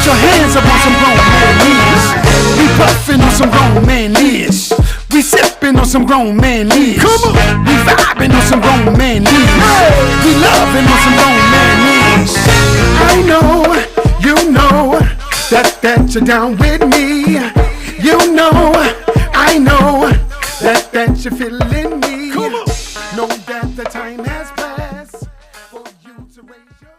your hands up on some grown man knees. We puffin' on some grown man knees. We sippin' on some grown man knees. Come on. We vibin' on some grown man knees. We lovin' on some grown man knees. I know, you know, that you're down with me. You know, I know, that you're feeling me. Come on. Know that the time has passed for you to raise your...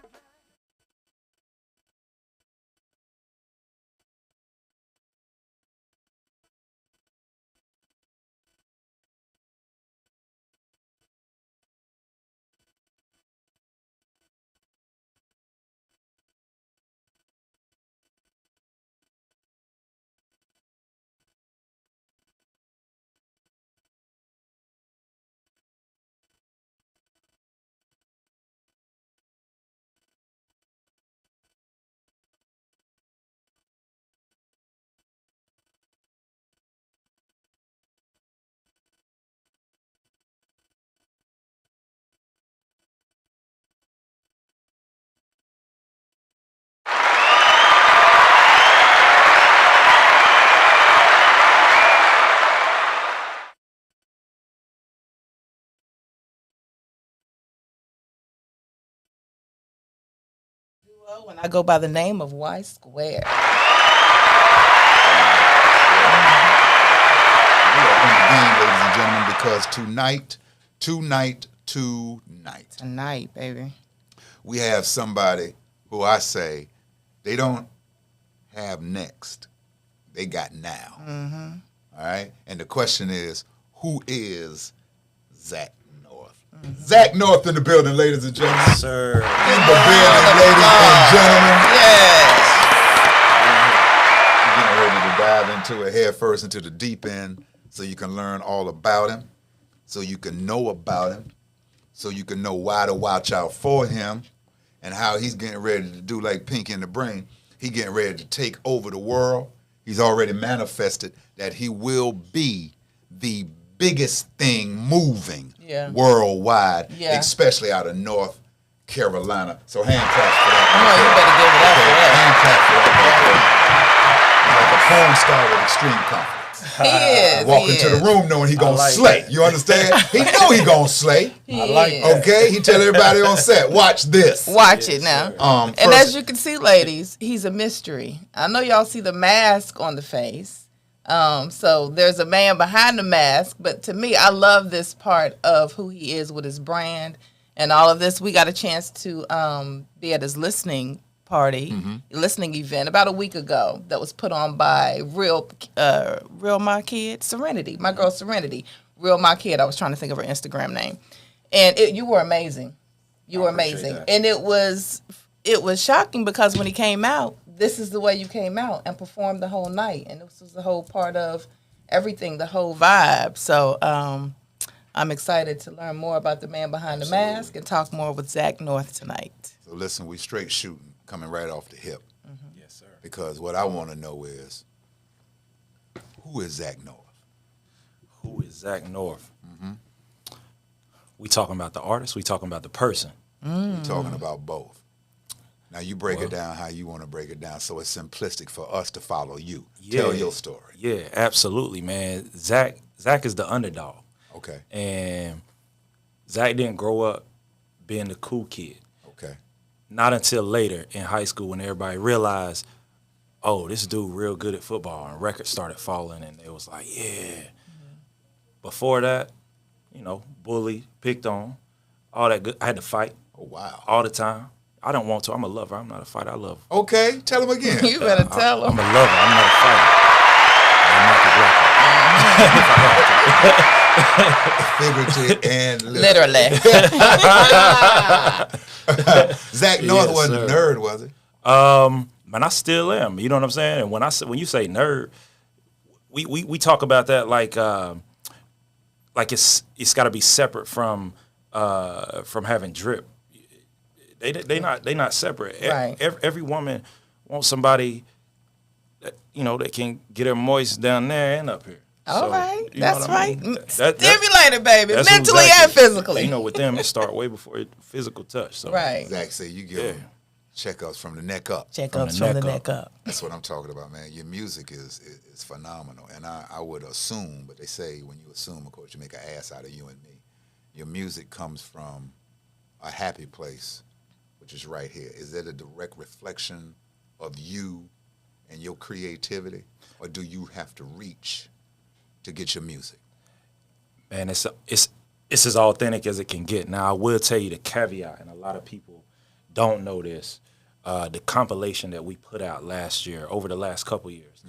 When I go by the name of Y Square. We are in the game, ladies and gentlemen, because tonight, baby, we have somebody who I say they don't have next. They got now. Mm-hmm. All right? And the question is, who is Zach North? Mm-hmm. Zach North in the building, ladies and gentlemen. Yes, sir. In the building, ladies and gentlemen. Yes. We're getting ready to dive into it head first into the deep end so you can learn all about him, so you can know about him, so you can know why to watch out for him and how he's getting ready to do like Pink in the Brain. He's getting ready to take over the world. He's already manifested that he will be the biggest thing moving worldwide, especially out of North Carolina. So hand claps for that. You better give it up for that. Like a porn star with extreme confidence. He is. Walk into the room knowing he gonna slay. You understand? He know he gonna slay. I like it. Okay? He tell everybody on set, watch this. Watch it now. And first, as you can see, ladies, he's a mystery. I know y'all see the mask on the face. So there's a man behind the mask, but to me, I love this part of who he is with his brand and all of this. We got a chance to be at his listening party, listening event about a week ago that was put on by Real My Kid, Serenity, my girl Serenity, Real My Kid. I was trying to think of her Instagram name, and you were amazing. You were amazing, and it was shocking because when he came out, this is the way you came out and performed the whole night. And this was the whole part of everything, the whole vibe. So I'm excited to learn more about the man behind the mask and talk more with Zach North tonight. So listen, we straight shooting, coming right off the hip. Mm-hmm. Yes, sir. Because what I want to know is, who is Zach North? Who is Zach North? Mm-hmm. We talking about the artist, we talking about the person. We're talking about both. Now, you break it down how you want to break it down so it's simplistic for us to follow you. Tell your story. Yeah, absolutely, man. Zach is the underdog. Okay. And Zach didn't grow up being the cool kid. Okay. Not until later in high school when everybody realized, oh, this dude real good at football, and records started falling, and it was like, yeah. Mm-hmm. Before that, bullied, picked on, all that good. I had to fight. Oh, wow. All the time. I don't want to. I'm a lover. I'm not a fighter. I love. Okay, tell him again. You better tell him. I'm a lover. I'm not a fighter. I'm not the black Figurative and literally. Zach North wasn't a nerd, was he? Man, I still am. You know what I'm saying? And when you say nerd, we talk about that like it's got to be separate from having drip. They not separate. Right. Every woman wants somebody that that can get her moist down there and up here. All right, that's right. Stimulated, baby, mentally and physically. With them it start way before physical touch. So. Right. Zach said you give them Checkups from the neck up. Checkups from the neck up. That's what I'm talking about, man. Your music is phenomenal. And I would assume, but they say when you assume, of course, you make an ass out of you and me. Your music comes from a happy place, which is right here. Is that a direct reflection of you and your creativity? Or do you have to reach to get your music? Man, it's as authentic as it can get. Now, I will tell you the caveat, and a lot of people don't know this, the compilation that we put out last year, over the last couple years,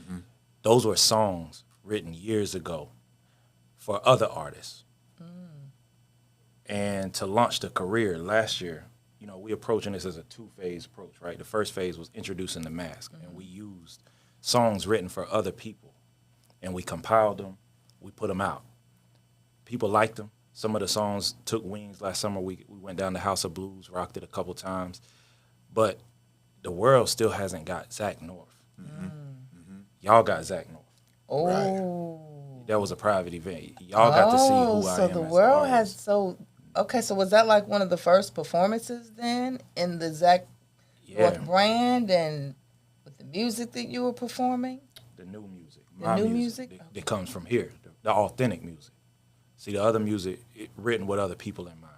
those were songs written years ago for other artists. And to launch the career last year, you know, we approaching this as a two-phase approach, right? The first phase was introducing the mask, and we used songs written for other people, and we compiled them, we put them out. People liked them. Some of the songs took wings. Last summer, we went down to House of Blues, rocked it a couple times, but the world still hasn't got Zach North. Y'all got Zach North. Oh. Right. That was a private event. Y'all got to see who I am. So the world has okay, so was that like one of the first performances then in the Zach North brand and with the music that you were performing? The new music. The new music? That comes from here, the authentic music. See, the other music, written with other people in mind.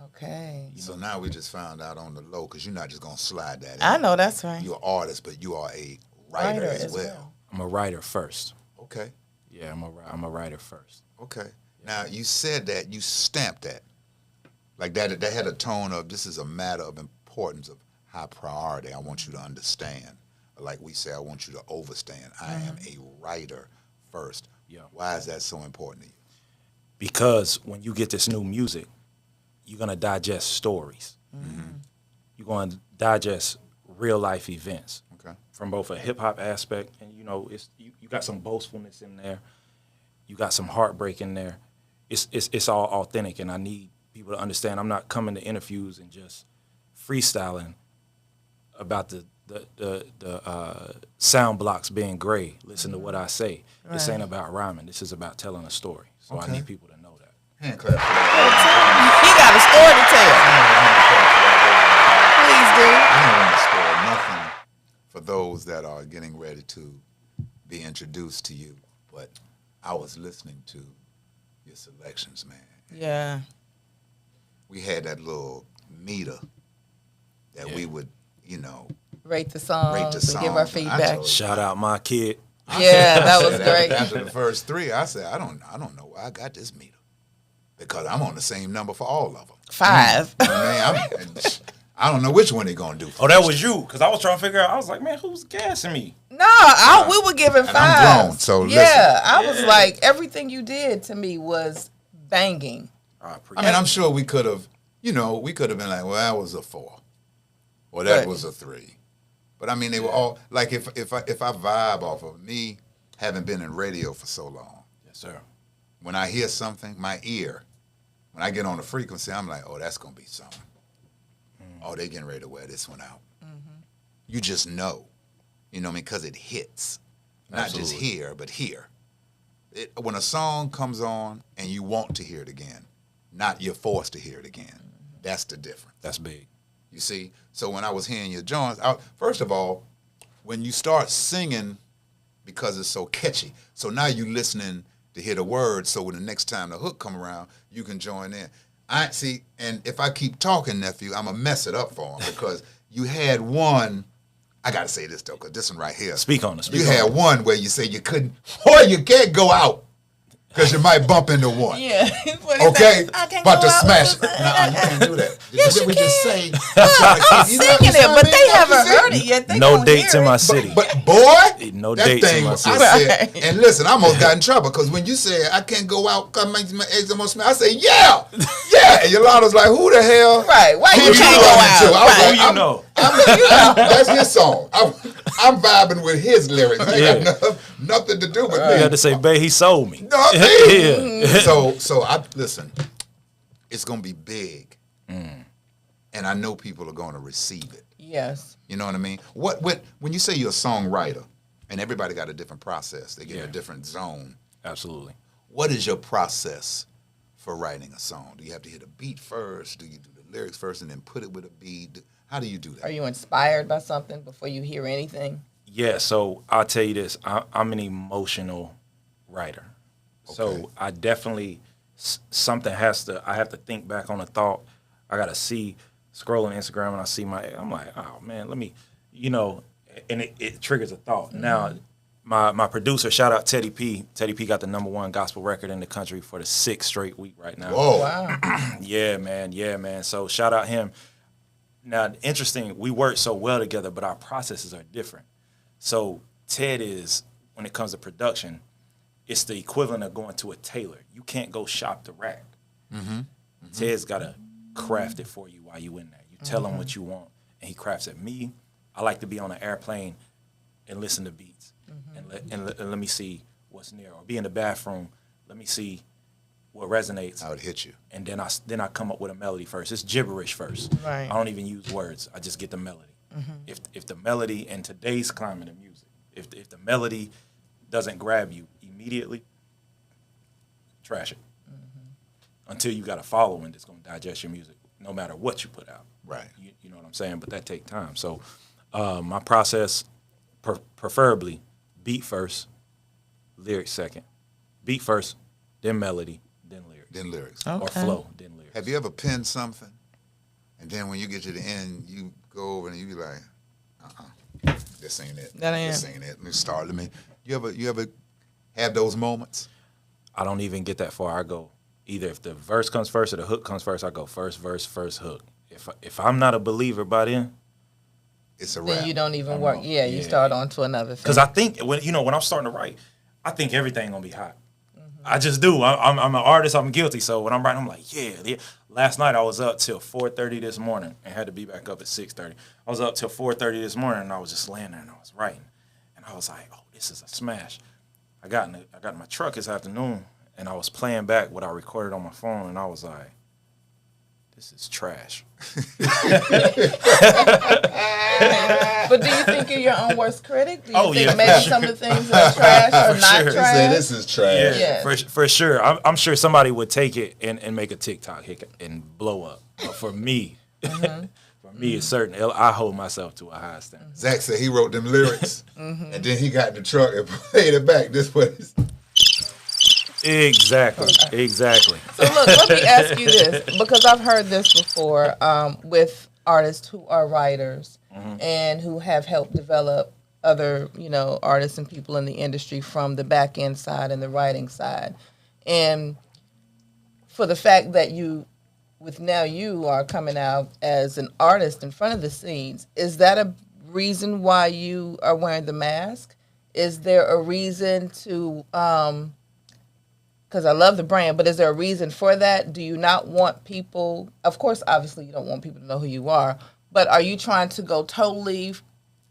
Okay. So now we just found out on the low, because you're not just going to slide that in. I know, that's right. You're an artist, but you are a writer as well. I'm a writer first. Okay. Yeah, I'm a writer first. Okay. Now, you said that, you stamped that. Like that had a tone of, this is a matter of importance, of high priority. I want you to understand. Like we say, I want you to overstand. I am a writer first. Yeah. Why is that so important to you? Because when you get this new music, you're going to digest stories. You're going to digest real life events. Okay. From both a hip hop aspect, and you know, you got some boastfulness in there, you got some heartbreak in there. It's all authentic, and I need people to understand. I'm not coming to interviews and just freestyling about the sound blocks being gray. Listen to what I say. Right. This ain't about rhyming. This is about telling a story. So I need people to know that. Hand clap. He got a story to tell. Please do. I don't want to spoil nothing for those that are getting ready to be introduced to you, but I was listening to your selections, man. Yeah. We had that little meter that we would, you know, Rate the songs and give our songs. feedback. Shout out my kid. Yeah, that was great. After the first three, I said, I don't know why I got this meter, because I'm on the same number for all of them. 5. I don't know which one they're gonna do. Oh, that was you, because I was trying to figure out. I was like, man, who's gassing me? No, we were giving 5. I'm grown, so listen. Yeah, I was like, everything you did to me was banging. I mean, I'm sure we could have, been like, well, that was a 4, or that was a 3. But I mean, they were all like, if I vibe off of me having been in radio for so long. Yes, sir. When I hear something, my ear, when I get on the frequency, I'm like, oh, that's gonna be something. Oh, they getting ready to wear this one out. You just know, you know what I mean, because it hits. Not just here, but here. When a song comes on and you want to hear it again, not you're forced to hear it again, that's the difference. That's big. You see? So when I was hearing your joints, first of all, when you start singing, because it's so catchy, so now you listening to hear the words, so when the next time the hook come around, you can join in. I see, and if I keep talking, nephew, I'm going to mess it up for him, because you had one, I got to say this, though, because this one right here. Speak on it. You had one where you say you couldn't, or you can't go out, because you might bump into one. Yeah. Okay? About to out smash it. with No, you can't do that. Yes, Did you we can. just say? I'm singing it, but they haven't heard it yet. They No gonna dates hear in it. my city. But boy, No that dates in thing, my I city. said, and listen, I almost got in trouble, because when you said I can't go out, come make my eggs almost smell, I said, yeah. And Yolanda's like, who the hell? Right. Why Who you can't go out? I was Right. like, Who you know? that's his song. I'm vibing with his lyrics. They got nothing to do with me. You had to say, babe, he sold me. Nothing. So I listen. It's gonna be big, and I know people are gonna receive it. Yes. You know what I mean? What when you say you're a songwriter, and everybody got a different process, they get in a different zone. Absolutely. What is your process for writing a song? Do you have to hit a beat first? Do you do the lyrics first and then put it with a beat? How do you do that? Are you inspired by something before you hear anything? Yeah, so I'll tell you this. I'm an emotional writer. Okay. So I definitely, something I have to think back on a thought. I got to see, scrolling Instagram and I see I'm like, oh man, let me, and it triggers a thought. Mm-hmm. Now, my producer, shout out Teddy P. Teddy P got the #1 gospel record in the country for the 6th straight week right now. Whoa. Wow. Yeah, man. So shout out him. Now, interesting, we work so well together, but our processes are different. So Ted is, when it comes to production, it's the equivalent of going to a tailor. You can't go shop the rack. Mm-hmm. Ted's got to craft it for you while you in there. You tell him what you want, and he crafts it. Me, I like to be on an airplane and listen to beats, and let me see what's near. Or be in the bathroom, let me see what resonates. How it hit you. And then I come up with a melody first. It's gibberish first. Right. I don't even use words. I just get the melody. If the melody in today's climate of music, if the melody doesn't grab you immediately, trash it. Until you got a following that's going to digest your music, no matter what you put out. Right. You know what I'm saying? But that take time. So my process, preferably, beat first, lyrics second. Beat first, then melody, then lyrics. Then lyrics. Okay. Or flow, then lyrics. Have you ever penned something, and then when you get to the end, you go over and you be like, this ain't it. This ain't it. Let me start. You ever have those moments? I don't even get that far. I go either if the verse comes first or the hook comes first, I go first verse, first hook. If I'm not a believer by then, it's a wrap. Then you don't even work. Yeah, you start on to another thing. Because I think when I'm starting to write, I think everything gonna be hot. I just do. I'm an artist. I'm guilty. So when I'm writing, I'm like, yeah. Last night I was up till 4:30 this morning and had to be back up at 6:30. I was up till 4:30 this morning and I was just laying there and I was writing, and I was like, oh, this is a smash. I got in my truck this afternoon and I was playing back what I recorded on my phone and I was like, this is trash. But do you think you're your own worst critic? Do you think yeah, maybe some of the things are trash or not sure. trash? Say this is trash. Yeah. For sure. I'm sure somebody would take it and make a TikTok hit and blow up. But for me, it's certain. I hold myself to a high standard. Zach said he wrote them lyrics, and then he got in the truck and played it back. This was Exactly. So look, let me ask you this, because I've heard this before with artists who are writers and who have helped develop other, artists and people in the industry from the back end side and the writing side. And for the fact that you are coming out as an artist in front of the scenes, is that a reason why you are wearing the mask? Is there a reason to, because I love the brand, but is there a reason for that? Do you not want people, of course, obviously you don't want people to know who you are, but are you trying to go totally,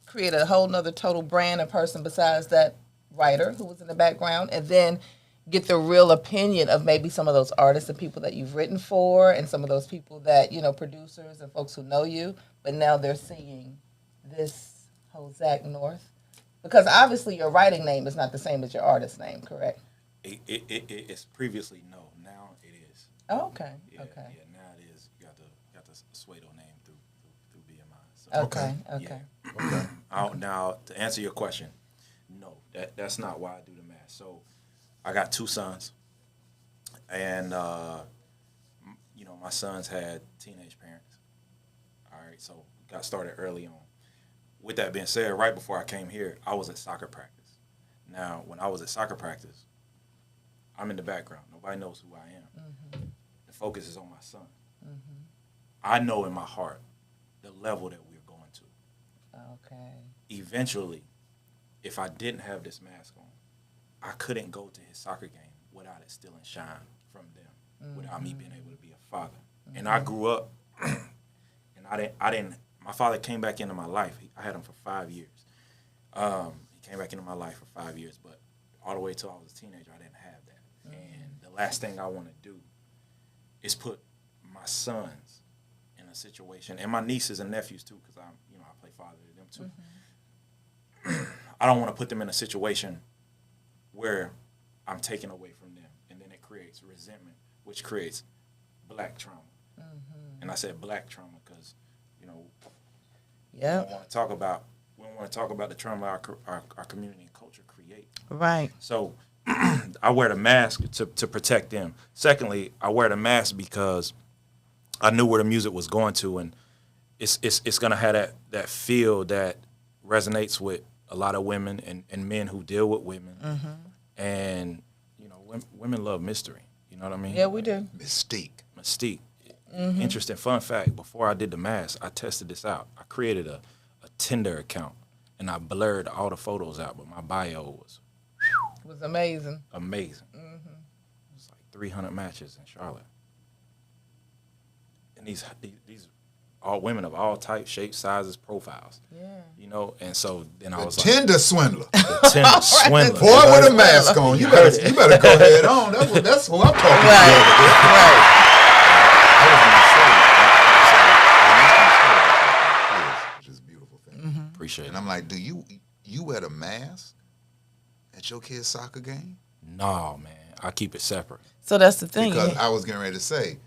create a whole nother total brand, a person besides that writer who was in the background, and then get the real opinion of maybe some of those artists and people that you've written for and some of those people that, producers and folks who know you, but now they're seeing this whole Zach North? Because obviously your writing name is not the same as your artist name, correct? It's previously no. Now it is. Oh, okay. Yeah, Okay. Yeah, now it is. You got the Suedo name through BMI. So, Okay. Yeah. Now to answer your question, no, that's not why I do the math. So I got 2 sons, and my sons had teenage parents. All right, so got started early on. With that being said, right before I came here, I was at soccer practice. Now, when I was at soccer practice, I'm in the background. Nobody knows who I am. Mm-hmm. The focus is on my son. Mm-hmm. I know in my heart the level that we're going to. Okay. Eventually, if I didn't have this mask on, I couldn't go to his soccer game without it stealing shine from them, without me being able to be a father. Mm-hmm. And I grew up, and I didn't. My father came back into my life. I had him for 5 years. He came back into my life for 5 years, but all the way till I was a teenager, I didn't have that. And the last thing I want to do is put my sons in a situation, and my nieces and nephews too, because I play father to them too. Mm-hmm. I don't want to put them in a situation where I'm taking away from them, and then it creates resentment, which creates black trauma. Mm-hmm. And I said black trauma because, Yeah. We don't want to talk about. We don't want to talk about the trauma our community and culture create. Right. So I wear the mask to protect them. Secondly, I wear the mask because I knew where the music was going to, and it's gonna have that feel that resonates with a lot of women and men who deal with women. And you know, women love mystery. You know what I mean? Yeah, we do. Mystique. Interesting fun fact, before I did the mask, I tested this out. I created a Tinder account, and I blurred all the photos out, but my bio was It was amazing. amazing. It was like 300 matches in Charlotte. And these all women of all types, shapes, sizes, profiles. Yeah. You know, and so then I The was like, Tinder swindler. the Tinder swindler. Boy with a mask on. You better go ahead on. That's who I'm talking Right. about. Which is a beautiful thing. Appreciate And it. I'm like, do you wear the mask at your kid's soccer game? No, man. I keep it separate. So that's the thing. Because I was getting ready to say,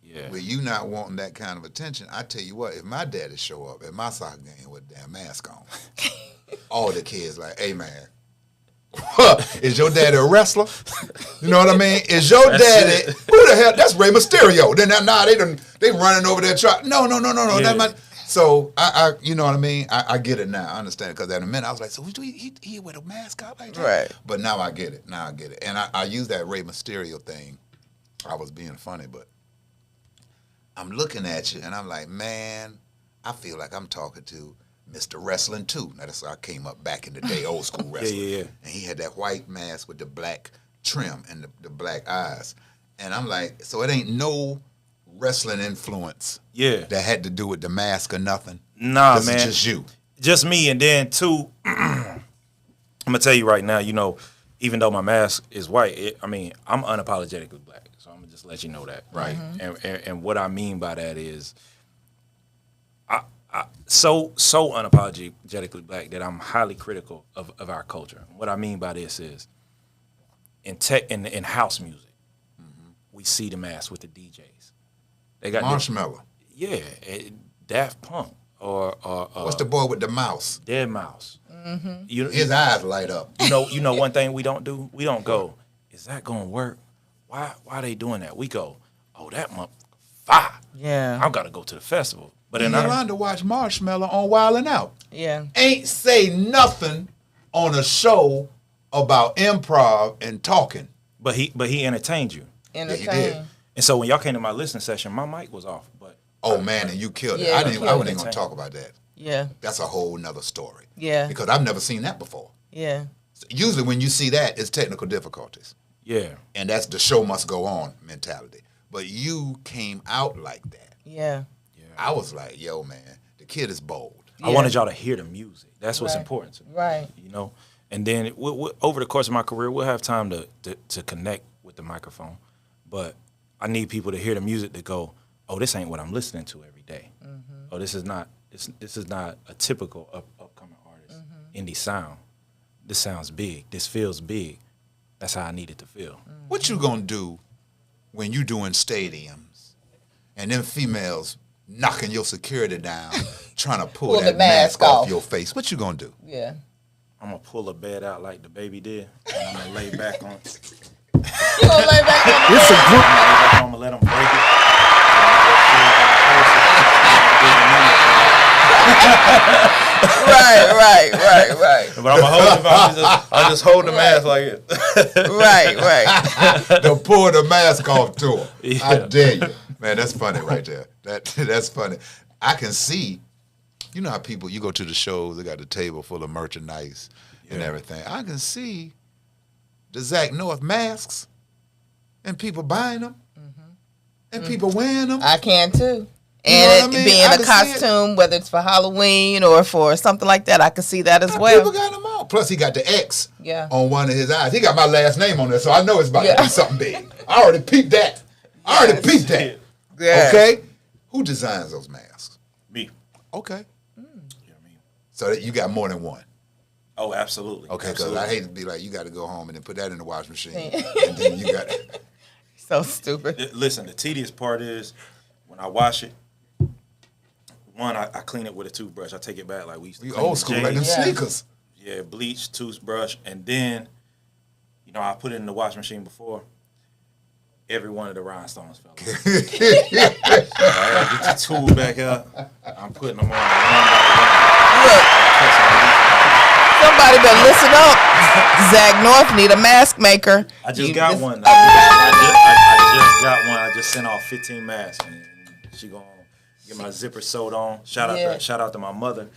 Yeah. with you not wanting that kind of attention, I tell you what, if my daddy show up at my soccer game with a damn mask on, all the kids like, hey man, is your daddy a wrestler? You know what I mean? Is your daddy who the hell? That's Rey Mysterio. Then they running over there trying. No. Yeah. That might, so I you know what I mean? I get it now. I understand because in a minute I was like, so he with a mask out like that? Right. But now I get it. And I use that Rey Mysterio thing. I was being funny, but I'm looking at you and I'm like, man, I feel like I'm talking to Mr. Wrestling 2. Now that's how I came up back in the day, old school wrestling. Yeah. And he had that white mask with the black trim and the black eyes. And I'm like, so it ain't no wrestling influence Yeah. that had to do with the mask or nothing? Nah, This man. is just you. Just me, and then two, I'm gonna tell you right now, you know, even though my mask is white, I'm unapologetically black. So I'm gonna just let you know that, right? And what I mean by that is, I so unapologetically black that I'm highly critical of our culture. What I mean by this is, in house music, we see the mask with the DJs. They got Marshmallow. Daft Punk or What's the boy with the mouse? Dead Mouse. His eyes light up. You know one thing we don't do? We don't go, is that gonna work? Why are they doing that? We go, oh, that month, fire. Yeah. I gotta go to the festival. But And then Yolanda watched Marshmallow on Wildin' Out. Yeah. Ain't say nothing on a show about improv and talking. but he entertained you. Entertain. did. And so when y'all came to my listening session, my mic was off. But Oh man, and you killed it. Yeah, I you wasn't killed even gonna talk about that. Yeah. That's a whole nother story. Yeah. Because I've never seen that before. Yeah. Usually when you see that, it's technical difficulties. yeah. And that's the show must go on mentality. But you came out like that. Yeah. I was like, yo, man, the kid is bold. I wanted y'all to hear the music. That's what's Right. important to me. Right. You know? And then over the course of my career, we'll have time to connect with the microphone. But I need people to hear the music to go, oh, this ain't what I'm listening to every day. Oh, this is not a typical upcoming artist indie sound. This sounds big. This feels big. That's how I need it to feel. What you gonna do when you doing stadiums and them females knocking your security down, trying to pull the that mask mask off off. your face? What you gonna do? Yeah. I'm gonna pull a bed out like the baby did, and I'm gonna lay back on. You gonna lay back on the It's a group. I'm gonna let them break it. Right. But I'm gonna I'll just hold the mask like it. Right. They'll pull the mask off to her. Yeah. I dare you. Man, that's funny right there. That's funny. I can see, you know how people, you go to the shows, they got the table full of merchandise and everything. I can see the Zach North masks and people buying them and people wearing them. I can too. You know And what I mean? being I a can see it. costume, whether it's for Halloween or for something like that, I can see that as People well. got them on. Plus, he got the X Yeah. on one of his eyes. He got my last name on there, so I know it's about Yeah. to be something big. I already peeped that. Yeah. Okay? Who designs those masks? Me. Okay. You know what I mean? So that you got more than one. Oh, absolutely. Okay, because Absolutely. I hate to be like, you got to go home and then put that in the wash machine. And then you got So stupid. Listen, the tedious part is when I wash it, one, I clean it with a toothbrush. I take it back like we used to. We clean old the school, like them J's. sneakers. Yeah, bleach, toothbrush, and then, I put it in the washing machine before. Every one of the rhinestones fell off. All right, get your tool back up. I'm putting them on one by Look, somebody better listen up. Zach North need a mask maker. I just got one. I just got one. I just sent off 15 masks, and she gonna get my zipper sewed on. Shout out to my mother.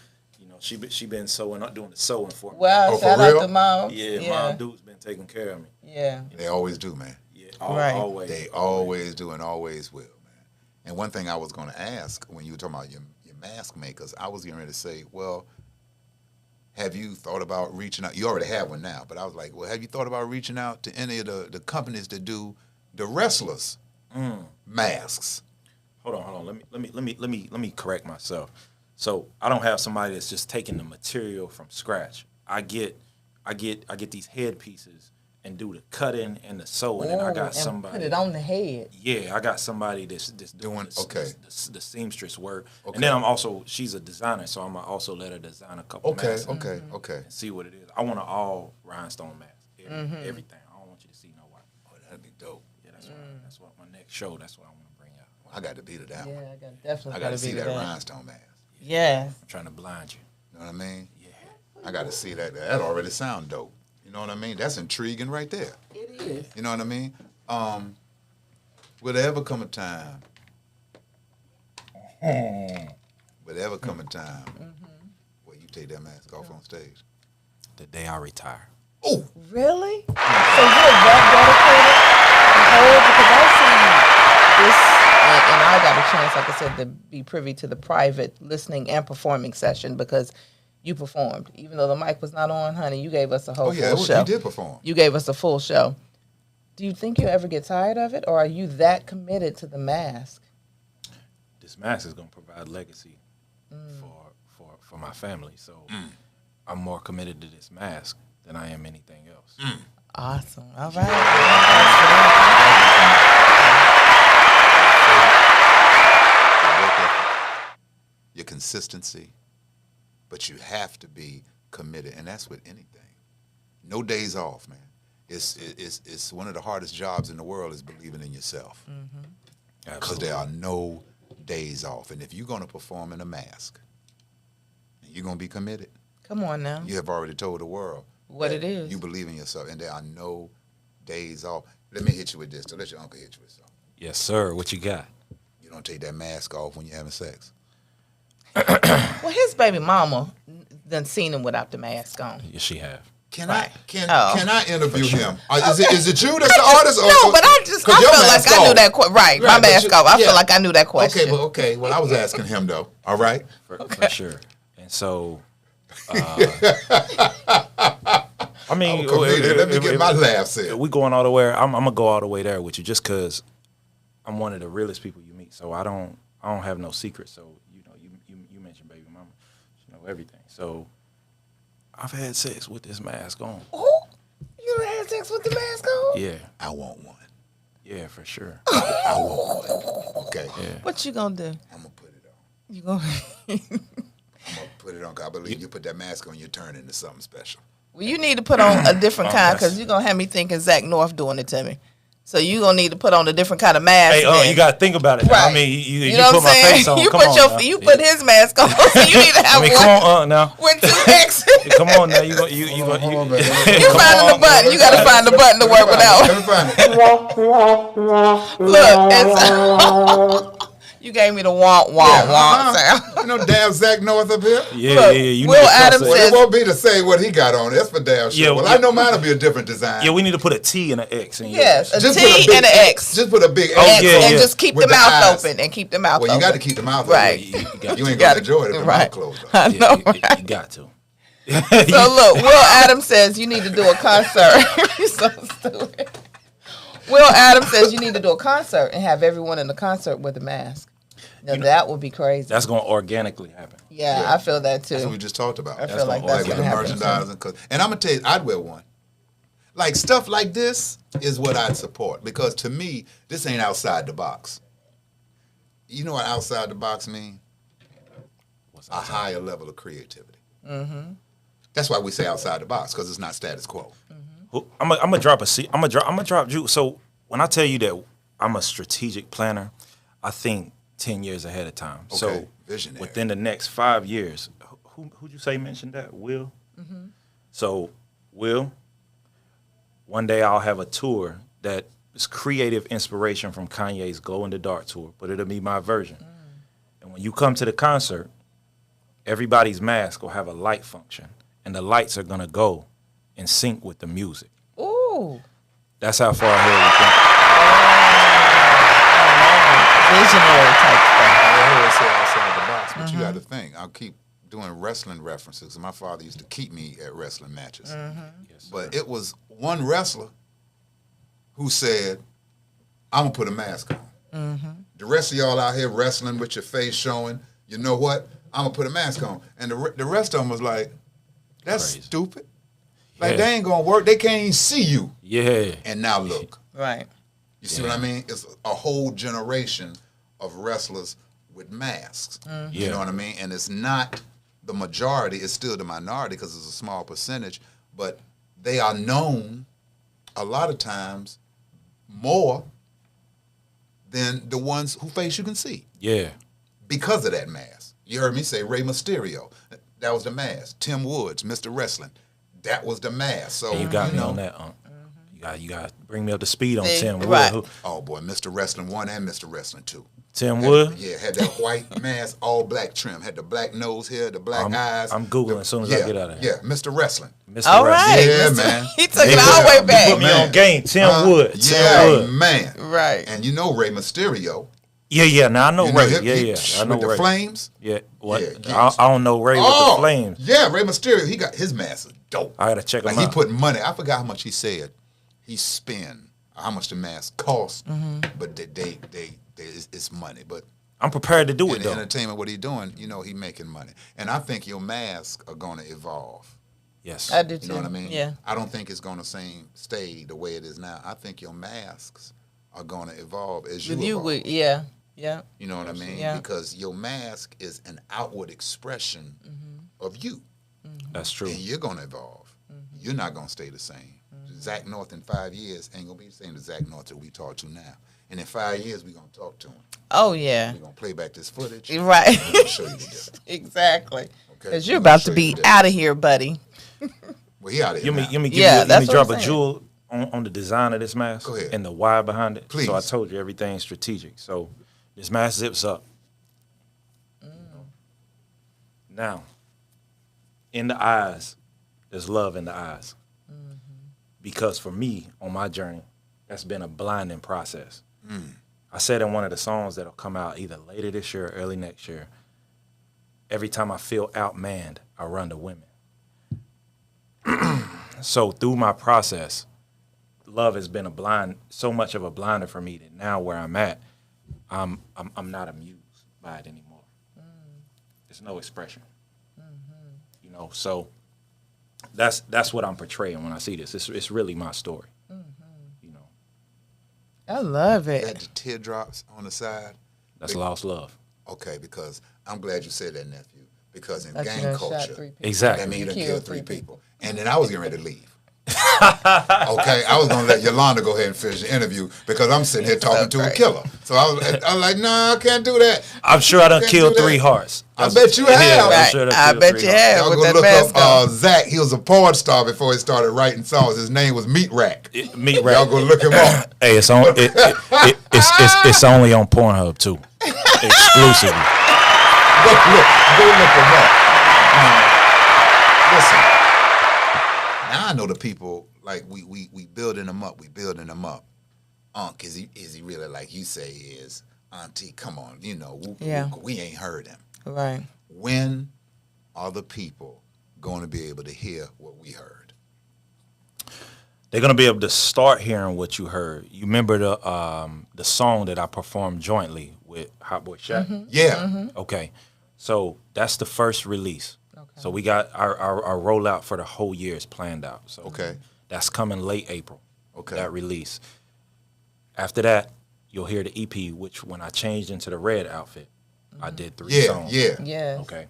She been doing the sewing for me. Wow, Oh, shout for out real? to Mom. Yeah, Mom Duke's been taking care of me. Yeah. They always do, man. Yeah, Right. always. They always do and always will, man. And one thing I was going to ask when you were talking about your mask makers, I was getting ready to say, well, have you thought about reaching out? You already have one now, but I was like, well, have you thought about reaching out to any of the companies that do the wrestlers masks? Hold on. Let me correct myself. So I don't have somebody that's just taking the material from scratch. I get these headpieces and do the cutting and the sewing, and I got somebody put it on the head. Yeah, I got somebody that's doing the seamstress work, and then she's a designer, so I'm gonna also let her design a couple. masks Okay. And see what it is. I want an all rhinestone mask, everything. I don't want you to see no white. Oh, that'd be dope. Yeah, that's what my next show. That's what I want to bring out. I got to be to that one. Yeah, I got to see that rhinestone mask. Yeah. I'm trying to blind you. You know what I mean? Yeah. I got to see that. That already sound dope. You know what I mean? That's intriguing right there. It is. You know what I mean? Will there ever come a time? Will there ever come a time where you take that mask off on stage? The day I retire. Oh, Really? So you're that dedicated? Because I see this, and I got a chance, like I said, to be privy to the private listening and performing session because you performed. Even though the mic was not on, honey, you gave us a whole full show. You did perform. You gave us a full show. Do you think you ever get tired of it, or are you that committed to the mask? This mask is going to provide legacy for my family. So I'm more committed to this mask than I am anything else. Awesome. All right. Your consistency, but you have to be committed, and that's with anything. No days off, man. It's one of the hardest jobs in the world is believing in yourself, because there are no days off. And if you're going to perform in a mask, you're going to be committed. Come on now. You have already told the world What it is. You believe in yourself, and there are no days off. Let me hit you with this. So let your uncle hit you with something. Yes, sir. What you got? You don't take that mask off when you're having sex. Well, his baby mama done seen him without the mask on. Yes, she have. Can Right. can I interview him? Is it you that's the artist? No, but I felt like I knew that question. Right, my mask off. I feel like I knew that question. Okay. Well, I was asking him though. All right. For sure. And so, I mean, Let me get my laughs in. We going all the way. I'm gonna go all the way there with you, just because I'm one of the realest people you meet. So I don't have no secrets. So you mentioned baby mama, she know everything. So I've had sex with this mask on. Oh, you done had sex with the mask on? Yeah. I want one. Yeah, for sure. I want one. Okay. Yeah. What you gonna do? I'm gonna put it on. You gonna? I'm gonna put it on. 'Cause I believe you put that mask on, you turn into something special. Well, you need to put on a different kind because you're gonna have me thinking Zach North doing it to me. So you gonna need to put on a different kind of mask. Hey, you gotta think about it. Right. I mean, you know put what I'm my saying? face on. You Come put on, you put his mask on. So you need to have one. Come on, now. With 2 X's. Come on now. You Hold on, man. You finding the button. You gotta find the button to work without. Let me find it. Look, it's you gave me the womp sound. You know, damn Zach North up here. Yeah. You Will need to Adams cross says- It won't be to say what he got on. That's for damn sure. Yeah, well, yeah. I know mine will be a different design. Yeah, we need to put a T and an X in Yes, a Just T put a big and an X. Just put a big X. X, yeah, and yeah. just keep With the mouth eyes. open and keep the mouth Well, open. you got to keep the mouth Right. open. You got You ain't to. gonna enjoy it if the Right. mouth closed. I Yeah, know, you right? got to. So look, Will Adams says you need to do a concert. You're so stupid. Will Adams says you need to do a concert and have everyone in the concert with a mask. Now that would be crazy. That's gonna organically happen. Yeah, I feel that too. That's what we just talked about. I feel like Like that's with gonna the happen. merchandising. And I'm gonna tell you, I'd wear one. Like stuff like this is what I'd support, because to me, this ain't outside the box. You know what outside the box mean? else. A higher level of creativity. Mm-hmm. That's why we say outside the box, because it's not status quo. I'm gonna drop a seat. I'm gonna drop you. So when I tell you that I'm a strategic planner, I think 10 years ahead of time. Okay, So visionary. within the next 5 years, who'd you say mentioned that? Will? Mm-hmm. So Will, one day I'll have a tour that is creative inspiration from Kanye's Glow in the Dark tour, but it'll be my version. And when you come to the concert, everybody's mask will have a light function, and the lights are gonna go in sync with the music. Ooh. That's how far ahead we think. Visionary type stuff. I always say outside the box, but you got to think. I'll keep doing wrestling references. My father used to keep me at wrestling matches. Yes, But it was one wrestler who said, I'm going to put a mask on. The rest of y'all out here wrestling with your face showing, you know what? I'm going to put a mask on. And the rest of them was like, that's Crazy. stupid. Like, Yeah. they ain't going to work. They can't even see you. Yeah. And now look. Right. You see what I mean? It's a whole generation of wrestlers with masks. You Yeah. know what I mean? And it's not the majority. It's still the minority because it's a small percentage. But they are known a lot of times more than the ones whose face you can see Yeah. because of that mask. You heard me say Rey Mysterio. That was the mask. Tim Woods, Mr. Wrestling. That was the mask. So And you got me know, on that. You got to bring me up to speed on See, Tim Wood. right. Oh boy, Mr. Wrestling 1 and Mr. Wrestling 2. Tim Wood. Yeah, had that white mask, all black trim, had the black nose here, the black eyes. I'm Googling as soon as I get out of here. Yeah, Mr. Wrestling. Mr. All Wrestling. right. Yeah, Mr. man. He took it all the way back. Put me on game. Tim Wood. Tim Yeah, Wood. man. Right. And you know Rey Mysterio. Yeah. Now I know You know Ray. him, Yeah. I know with the Ray. flames. Yeah. What? Yeah, I don't know Ray with the flames. Yeah, Rey Mysterio, he got his mask is dope. I gotta check him Like out. he put money. I forgot how much he said he spent, how much the mask cost, but it's money. But I'm prepared to do in it the though. entertainment, what he doing, you know, he making money. And I think your masks are going to evolve. Yes. I do You too. know what I mean? Yeah. I don't think it's going to stay the way it is now. I think your masks are going to evolve as you With you, evolve. would yeah. You know what I mean? Yeah. Because your mask is an outward expression of you. That's true. And you're going to evolve. You're not going to stay the same. Zach North in 5 years ain't going to be the same as Zach North that we talk to now. And in 5 years, we're going to talk to him. Oh yeah. We're going to play back this footage. Right. We're going to show you the difference. Exactly. Okay? Because We're you're gonna about show to you be the difference. out of here, buddy. Well, he out of here now. Let me Yeah, let that's me what drop I'm a saying. jewel on the design of this mask Go ahead. and the why behind it. Please. So I told you everything's strategic. So this mask zips up. Now, in the eyes, there's love in the eyes. Because for me, on my journey, that's been a blinding process. I said in one of the songs that'll come out either later this year or early next year, every time I feel outmanned, I run to women. So through my process, love has been so much of a blinder for me that now where I'm at, I'm not amused by it anymore. There's no expression. You know, so that's what I'm portraying when I see this. It's really my story. You know, I love it. That the teardrops on the side. that's lost love. Okay, because I'm glad you said that, nephew. Because in That you gang done shot culture, 3 people. Exactly. that means you done Killed killed 3 3 people. And then I was getting ready to leave. Okay, I was gonna let Yolanda go ahead and finish the interview because I'm sitting here talking to a killer. So I was like, no, I can't do that. I'm sure I done Can't killed do that. 3 hearts. I bet you Yeah, have. I'm Right. sure I done I killed bet 3 you hearts. have Y'all with go that look mask up on. Zach. He was a porn star before he started writing songs. His name was Meat Rack. Meat Y'all Rack. go look him up. Hey, it's it's only on Pornhub too, exclusively. Go look him up. Listen. Now I know the people, like we building them up. We building them up. Unc, is he really like you say he is? Auntie, come on, you know, Yeah. we ain't heard him. Right. When are the people going to be able to hear what we heard? They're gonna be able to start hearing what you heard. You remember the song that I performed jointly with Hot Boy Shaq? Yeah. Okay, so that's the first release. Okay. So we got our rollout for the whole year is planned out. So Okay. that's coming late April. Okay. That release. After that, you'll hear the EP, which when I changed into the red outfit, I did 3 Yeah, songs. yeah. Yes. Okay.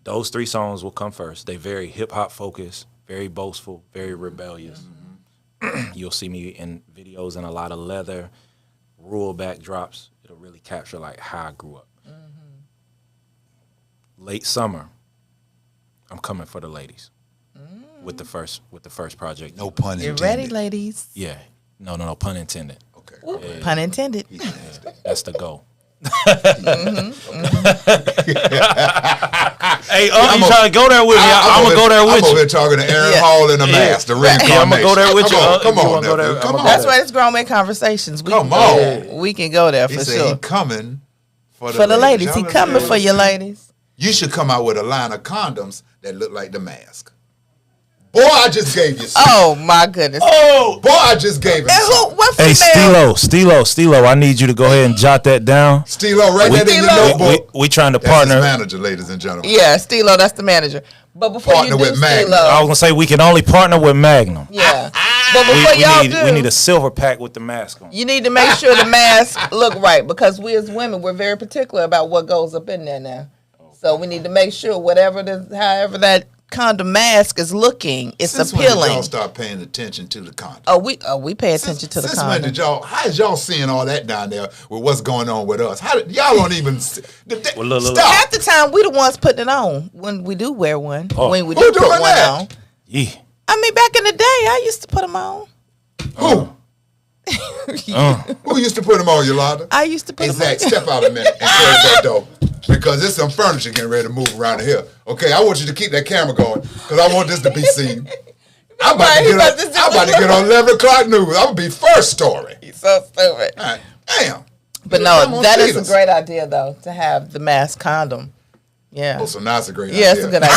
Those 3 songs will come first. They very hip-hop focused, very boastful, very rebellious. You'll see me in videos in a lot of leather, rural backdrops. It'll really capture like how I grew up. Late summer, I'm coming for the ladies with the first project. No pun You intended. ready, ladies? Yeah. No, pun intended. Okay. Yeah. Pun intended. That's the goal. Hey, you trying to go there with me? I'm gonna go there with I'm over you. here talking to Aaron Yeah. Hall in the mask, the reincarnation. Yeah, I'm gonna go there with you. Come You on, wanna go nephew. there? Come I'm on. gonna That's why it's grown man conversations. We Come can on. go there. We can go there He for said sure. he coming for For the ladies, he Y'all coming understand? for you, ladies. You should come out with a line of condoms that look like the mask. Boy, I just gave you some. Oh my goodness. Oh, Boy, I just gave him And some. who? What hey, female? Stilo, I need you to go ahead and jot that down. Stilo, write that in your Stilo. notebook. We trying to That's his partner. manager, ladies and gentlemen. Yeah, Stilo, that's the manager. But before Partner you do with Magnum. I was Stilo, gonna say we can only partner with Magnum. yeah. But before y'all do, We need a silver pack with the mask on. you need to make sure the mask look right, because we as women, we're very particular about what goes up in there now. So we need to make sure however that condom mask is looking, it's Since when did appealing. y'all start paying attention to the condom? We pay attention to the Since when condom. did y'all? How is y'all seeing all that down there with what's going on with us? How did, y'all don't even Well, look. stop? Half the time, we the ones putting it on when we do wear one. Oh. When we Who do put doing one that? on. Yeah. I mean, back in the day, I used to put them on. Who? Who used to put them on, Yolanda? I used to put Hey, them Zach, on. step out a minute and close that door. Because there's some furniture getting ready to move around here. Okay, I want you to keep that camera going because I want this to be seen. I'm about, to get on 11 o'clock news. I'm going to be first story. He's so stupid. All right. Damn. But I'm no, on that is Cheetahs. a great idea, though, to have the mask condom. Yeah. Oh, so now it's a great Yeah, idea. it's a good idea.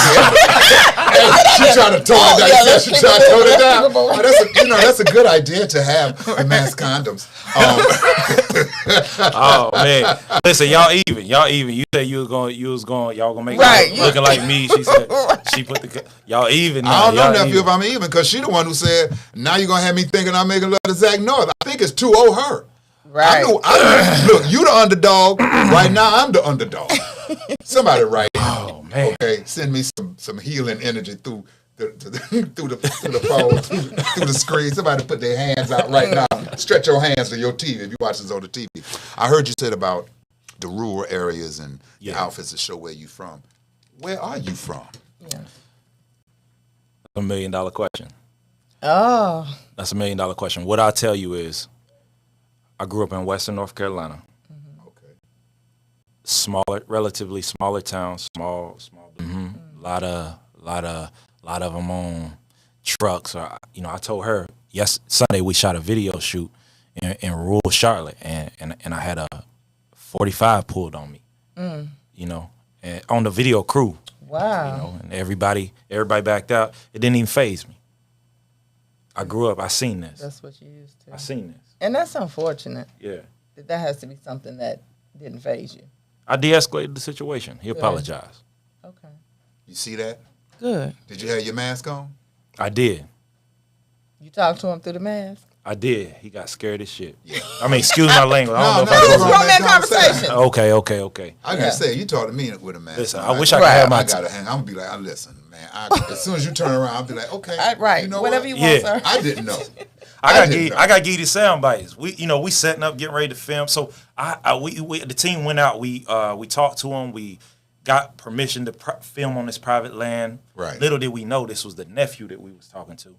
She trying to tone Oh, it down. yeah, She let's said she keep trying to it tone moving. it down. Let's keep it moving. That's a good idea to have the mass condoms. Oh man, listen, y'all even. You said y'all gonna make Right. it looking like me. She said she put y'all even. I don't know, Y'all nephew, even. if I'm even, because she the one who said, now you're going to have me thinking I'm making love to Zach North. I think it's 2-0 her. Right. Look, you the underdog. Right now, I'm the underdog. Somebody write in. Oh man. Okay, send me some healing energy through the phone, through the screen. Somebody put their hands out right now. Stretch your hands to your TV if you watch this on the TV. I heard you said about the rural areas and your outfits to show where you from. Where are you from? Yeah. $1 million question. Oh. That's $1 million question. What I tell you is, I grew up in Western North Carolina. Okay. Relatively smaller town, small. A lot of them on trucks. Or I told her Sunday we shot a video shoot in rural Charlotte, and I had a 45 pulled on me. And on the video crew. Wow. And everybody backed out. It didn't even faze me. I grew up. I seen this. That's what you used to. I seen this. And that's unfortunate. Yeah. That has to be something that didn't faze you. I de-escalated the situation. He apologized. Okay. You see that? Good. Did you have your mask on? I did. You talked to him through the mask? I did. He got scared as shit. Yeah. I mean, excuse my language. I don't know No, if It I was no, grown man conversation. Okay. I gotta say, you talk to me with a mask. Listen, on, I wish I could have my I gotta hang. I'm gonna be like, listen, man. As soon as you turn around, I'll be like, okay, Right. You know Whatever what? you want, Yeah. sir. I didn't know. I didn't know. got give you the sound bites. We setting up, getting ready to film. So the team went out. We talked to him. We got permission to film on this private land. Right. Little did we know this was the nephew that we was talking to.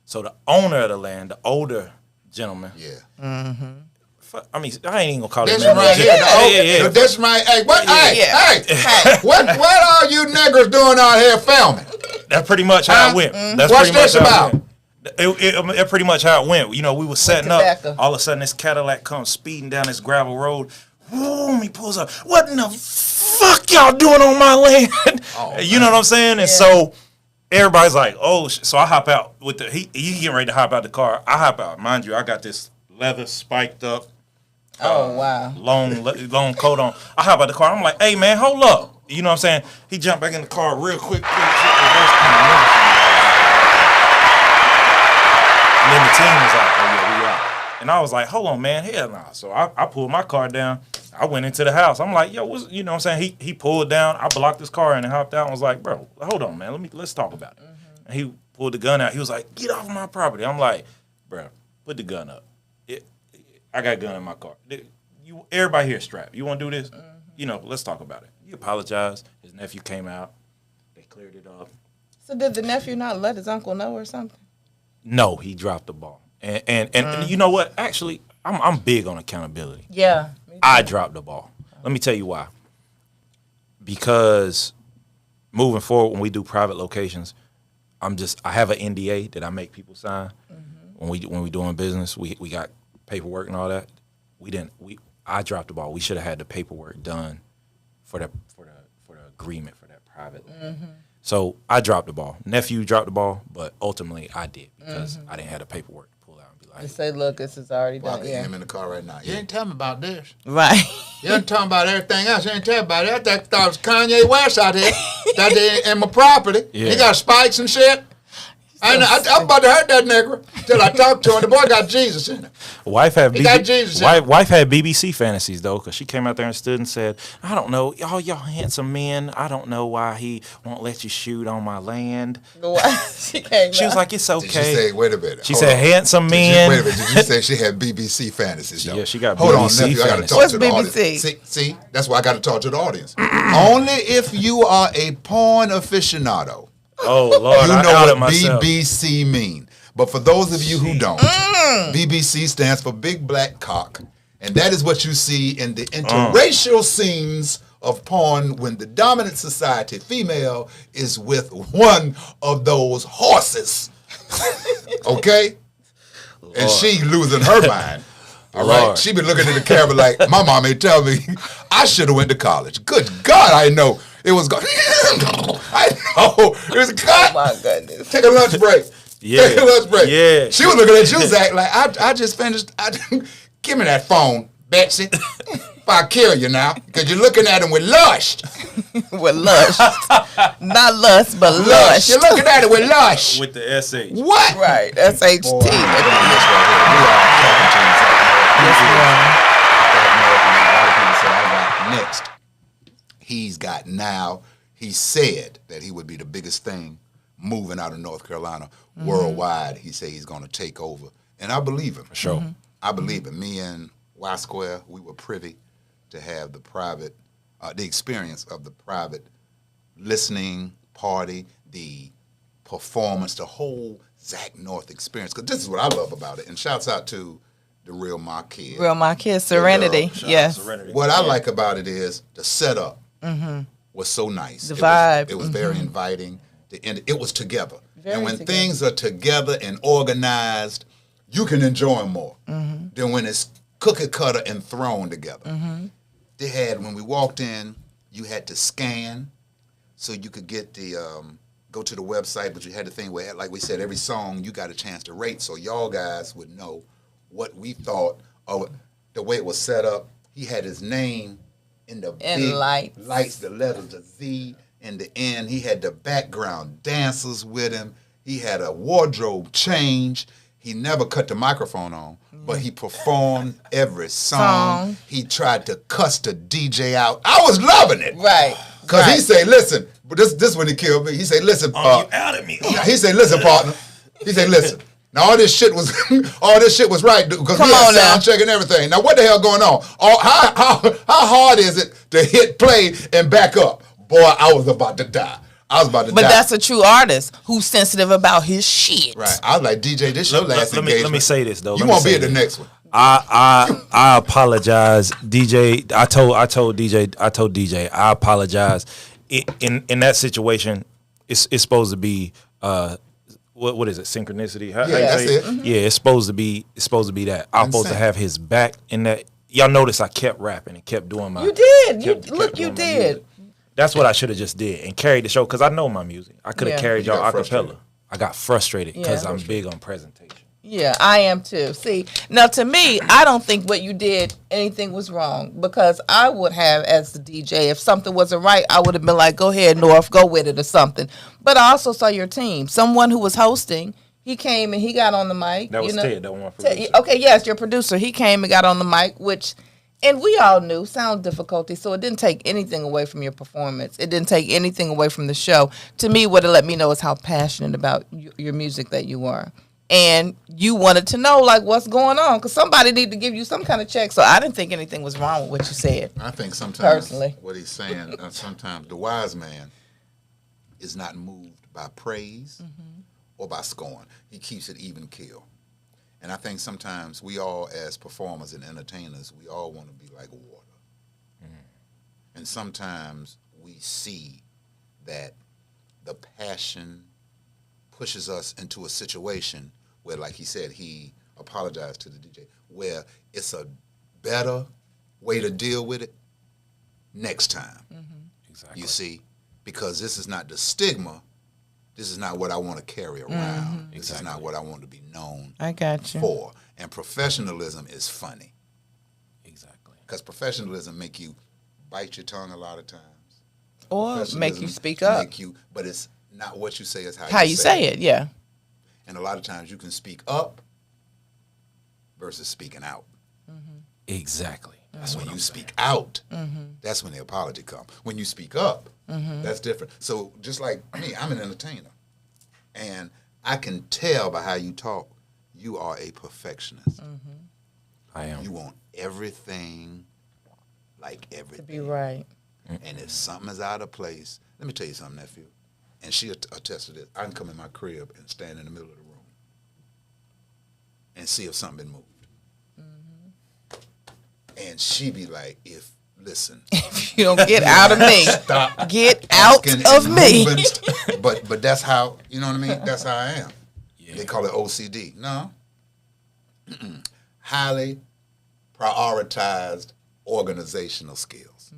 So the owner of the land, the older gentleman. Yeah. I mean, I ain't even gonna call it. This right here. Yeah. This right. Hey, what? Yeah. Hey. What are you niggers doing out here filming? That's pretty much how it went. That's What's pretty much this how about? it went. It pretty much how it went. We was setting up. tobacco. All of a sudden, this Cadillac comes speeding down this gravel road. Boom! He pulls up. What in the fuck y'all doing on my land? You know what I'm saying? And so everybody's like, "Oh!" So I hop out with he getting ready to hop out the car. I hop out. Mind you, I got this leather spiked up. Oh, wow. Long coat on. I hop out the car. I'm like, "Hey man, hold up!" You know what I'm saying? He jumped back in the car real quick. And then the team was like, "Oh yeah, we out." And I was like, "Hold on, man, hell nah." So I pulled my car down. I went into the house. I'm like, yo, what's, you know what I'm saying? He pulled down. I blocked his car and hopped out and was like, bro, hold on, man. Let's talk about it. And he pulled the gun out. He was like, get off my property. I'm like, bro, put the gun up. I got a gun in my car. Everybody here strapped. You want to do this? You know, let's talk about it. He apologized. His nephew came out. They cleared it up. So did the nephew not let his uncle know or something? No, he dropped the ball. And you know what? Actually, I'm big on accountability. Yeah. I dropped the ball. Let me tell you why. Because moving forward, when we do private locations, I have an NDA that I make people sign. When we doing business, we got paperwork and all that. I dropped the ball. We should have had the paperwork done for the agreement for that private. So I dropped the ball. Nephew dropped the ball, but ultimately I did because I didn't have the paperwork to pull out and be like, And say, look, this is already done. Walking him in the car right now. You ain't tell me about this. Right. You ain't talking about everything else. You ain't tell me about it. I thought it was Kanye West out here. That they in my property. Yeah. He got spikes and shit. I'm about to hurt that nigga till I talked to him. The boy got Jesus in him. Wife had got Jesus in wife had BBC fantasies though, because she came out there and stood and said, "I don't know, y'all handsome men. I don't know why he won't let you shoot on my land." She was like, "It's okay." Did she say, wait a minute? She said, "Handsome men." Wait a minute. Did you say she had BBC fantasies? Though? Yeah, she got Hold BBC on, nephew. I got to fantasies. talk What's to the BBC? audience. See, that's why I got to talk to the audience. Only if you are a porn aficionado. Oh Lord, You I know outed what myself. BBC mean. But for those of you who don't, BBC stands for Big Black Cock. And that is what you see in the interracial scenes of porn when the dominant society, female, is with one of those horses. Okay? And she losing her mind. All right? Lord. She been looking at the camera like, my mom ain't tell me I should have went to college. Good God, I know. It was going. I know. It was cut. Oh, my goodness. Take a lunch break. Yeah. Take a lunch break. Yeah. She was looking at you, Zach, like, I just finished. Give me that phone, Betsy. If I kill you now, because you're looking at him with lust. With lust. Not lust, but lust. You're looking at it with lust. with the SH. What? Right. SHT. Boy, look at this right here. We are talking to you, Zach. A lot of people say, I got next. He's got now. He said that he would be the biggest thing moving out of North Carolina worldwide. He said he's going to take over. And I believe him. For sure. I believe him. Me and Y Square, we were privy to have the private, the experience of the private listening party, the performance, the whole Zach North experience. Because this is what I love about it. And shouts out to the Real My Kid. Real My Kid. Serenity. Shout out Yes. Serenity. What I like about it is the setup was so nice. The vibe. It was very inviting. It was together. Very and when together. things are together and organized, you can enjoy them more than when it's cookie cutter and thrown together. They had, when we walked in, you had to scan so you could get the, go to the website, but you had the thing where, like we said, every song you got a chance to rate so y'all guys would know what we thought of the way it was set up. He had his name in the big lights, the letters, the Z in the end. He had the background dancers with him. He had a wardrobe change. He never cut the microphone on, but he performed every song. He tried to cuss the DJ out. I was loving it. Right. Because he said, listen, but this when he killed me. He said, listen, You out at me. he said, listen, partner. He said, listen. Now all this shit was right because we Come had on now. sound check and everything. Now what the hell going on? How hard is it to hit play and back up? Boy, I was about to die. But that's a true artist who's sensitive about his shit. Right. I was like, DJ, this your last engagement. Let me say this though. You won't be at the next one. I apologize, DJ. I told DJ I apologize. In that situation, it's supposed to be what is it? Synchronicity? How you that's say it. Yeah, it's supposed to be that. I'm supposed to have his back in that. Y'all notice I kept rapping and kept doing my. You did. kept You doing my did. music. That's what I should have just did and carried the show because I know my music. I could have Yeah. carried You y'all got a frustrated. cappella. I got frustrated because Yeah. I'm big on presentation. Yeah, I am too. See, now to me, I don't think what you did, anything was wrong because I would have, as the DJ, if something wasn't right, I would have been like, go ahead, North, go with it or something. But I also saw your team. Someone who was hosting, he came and he got on the mic. That was Ted, that one Ted, producer. okay, yes, your producer. He came and got on the mic, which And we all knew sound difficulty, so it didn't take anything away from your performance. It didn't take anything away from the show. To me, what it let me know is how passionate about your music that you were. And you wanted to know, like, what's going on, because somebody needed to give you some kind of check. So I didn't think anything was wrong with what you said. I think sometimes Personally. what he's saying, sometimes the wise man is not moved by praise or by scorn. He keeps it even keel. And I think sometimes we all, as performers and entertainers, we all want to be like water. And sometimes we see that the passion pushes us into a situation where, like he said, he apologized to the DJ, where it's a better way to deal with it next time. Exactly. You see? Because this is not the stigma. This is not what I want to carry around. This is not what I want to be known I got you. for. And professionalism is funny. Exactly. Because professionalism make you bite your tongue a lot of times. Or make Professionalism you speak up. But it's not what you say, it's How you say it, yeah. And a lot of times you can speak up versus speaking out. Exactly. That's when you speak out. That's when the apology comes. When you speak up, that's different. So just like me, I'm an entertainer. And I can tell by how you talk, you are a perfectionist. I am. You want everything like everything. To be right. And if something is out of place, let me tell you something, nephew. And she attested it. I can come in my crib and stand in the middle of the room and see if something been moved. And she be like, listen. If you don't get out of me, Stop get out talking of and me. moving. But that's how, you know what I mean? That's how I am. Yeah. They call it OCD. No. Highly prioritized organizational skills.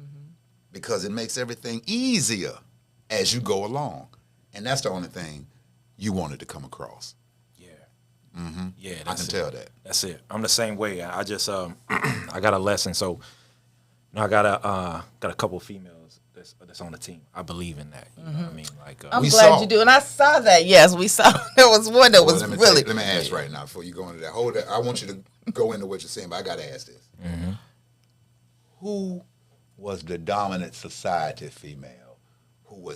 Because it makes everything easier as you go along. And that's the only thing you wanted to come across. Yeah, I can tell that. That's it. I'm the same way. I just I got a lesson. So I got a couple females that's on the team. I believe in that. You know what I mean? Like I'm We glad saw. you do. And I saw that. Yes, we saw. There was one that was Let me really. let me ask right now before you go into that. Hold it. I want you to go into what you're saying, but I got to ask this. Who was the dominant society female?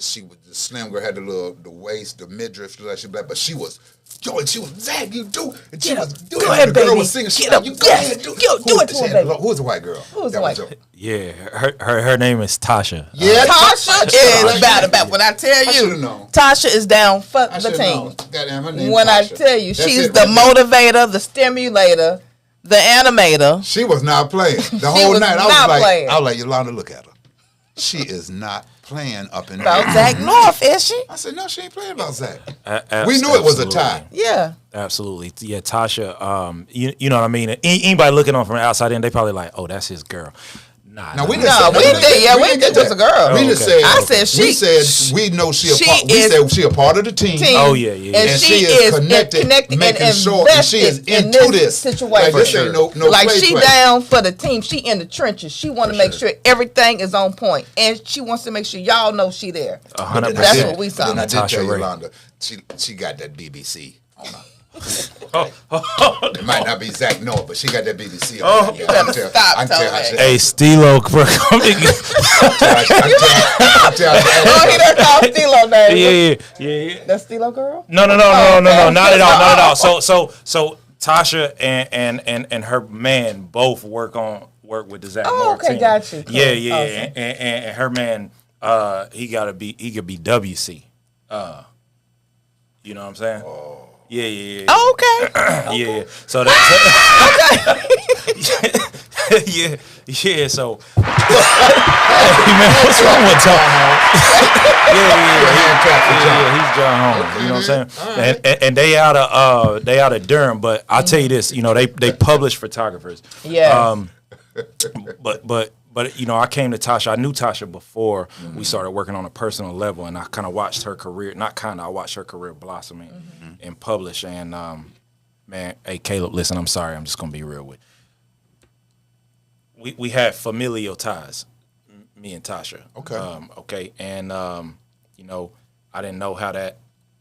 She was the slim girl, had the waist, the midriff, she black, but she was, and she was, Zach, you do, and she was doing Go ahead, the girl baby. was singing, Get up. you go Yes. ahead, do Do it to her, baby. Who was the white girl? Who was the That white your- girl? yeah, her name is Tasha. Yeah, Tasha is about when I tell I should've you, known. Tasha is down for I the should've team. known. Goddamn, her name When I Tasha. tell you, That's she's it the right there. motivator, the stimulator, the animator. She was not playing the whole was night. not playing. I was like, Yolanda, look at her. She is not playing up in About there. Zach North, is she? I said, no, she ain't playing about Zach. A- We knew it was a absolutely. tie. Yeah. Absolutely. Yeah, Tasha, you know what I mean? Anybody looking on from the outside in, they probably like, oh, that's his girl. Nah, No, we nah. didn't. No, say, we didn't. Yeah, we didn't get think it was a girl. We Oh, just okay. said. I said she- We said we know she a she part. We is- said she a part of the team. Oh, yeah, yeah, yeah. And she is connected making and sure, and she is invested in into this this situation. Like, this For ain't no Like play. she down for the team. She in the trenches. She want to make sure everything is on point, and she wants to make sure y'all know she there. 100%. That's what we saw. And I did Natasha tell Ray. Yolanda, she got that BBC on her. Oh, It might not be Zach North, but she got that BBC on Oh. her. You better stop, I can tell how Tony. she. hey, Stilo, bro, come in. I can tell Oh, he done called Stilo name. Yeah. That's Stilo girl? No, not at all. So Tasha and her man both work with the Zach Oh, North okay, team. got you. Cool. Yeah, Awesome. and her man, he could be WC. You know what I'm saying? Oh. Yeah. Oh, okay. Yeah. So that. yeah. So, hey man, what's wrong with Tom? Yeah. He's John Holmes. You know what I'm saying? And they out of Durham, but I'll tell you this. You know, they publish photographers. Yeah. But you know, I came to Tasha. I knew Tasha before we started working on a personal level, and I kind of watched her career. I watched her career blossoming and publish. And man, hey Caleb, listen, I'm sorry. I'm just gonna be real with you. We had familial ties, me and Tasha. Okay. Okay. And you know, I didn't know how that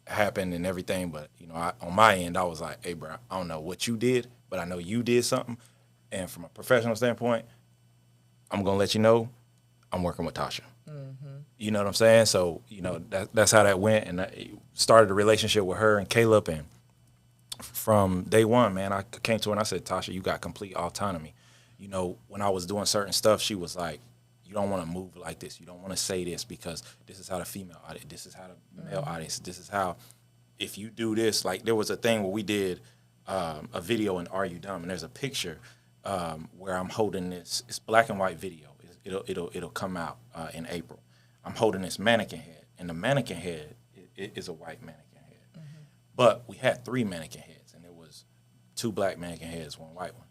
happened and everything, but you know, on my end, I was like, hey, bro, I don't know what you did, but I know you did something. And from a professional standpoint, I'm gonna let you know I'm working with Tasha. You know what I'm saying? So, you know, that's how that went. And I started a relationship with her and Caleb. And from day one, man, I came to her and I said, Tasha, you got complete autonomy. You know, when I was doing certain stuff, she was like, you don't want to move like this. You don't want to say this because this is how the female audience, this is how the male audience, this is how, if you do this, like there was a thing where we did a video in Are You Dumb? And there's a picture where I'm holding this, it's black and white video. It'll come out in April. I'm holding this mannequin head, and the mannequin head is a white mannequin head. But we had 3 mannequin heads, and there was 2 black mannequin heads, 1 white one.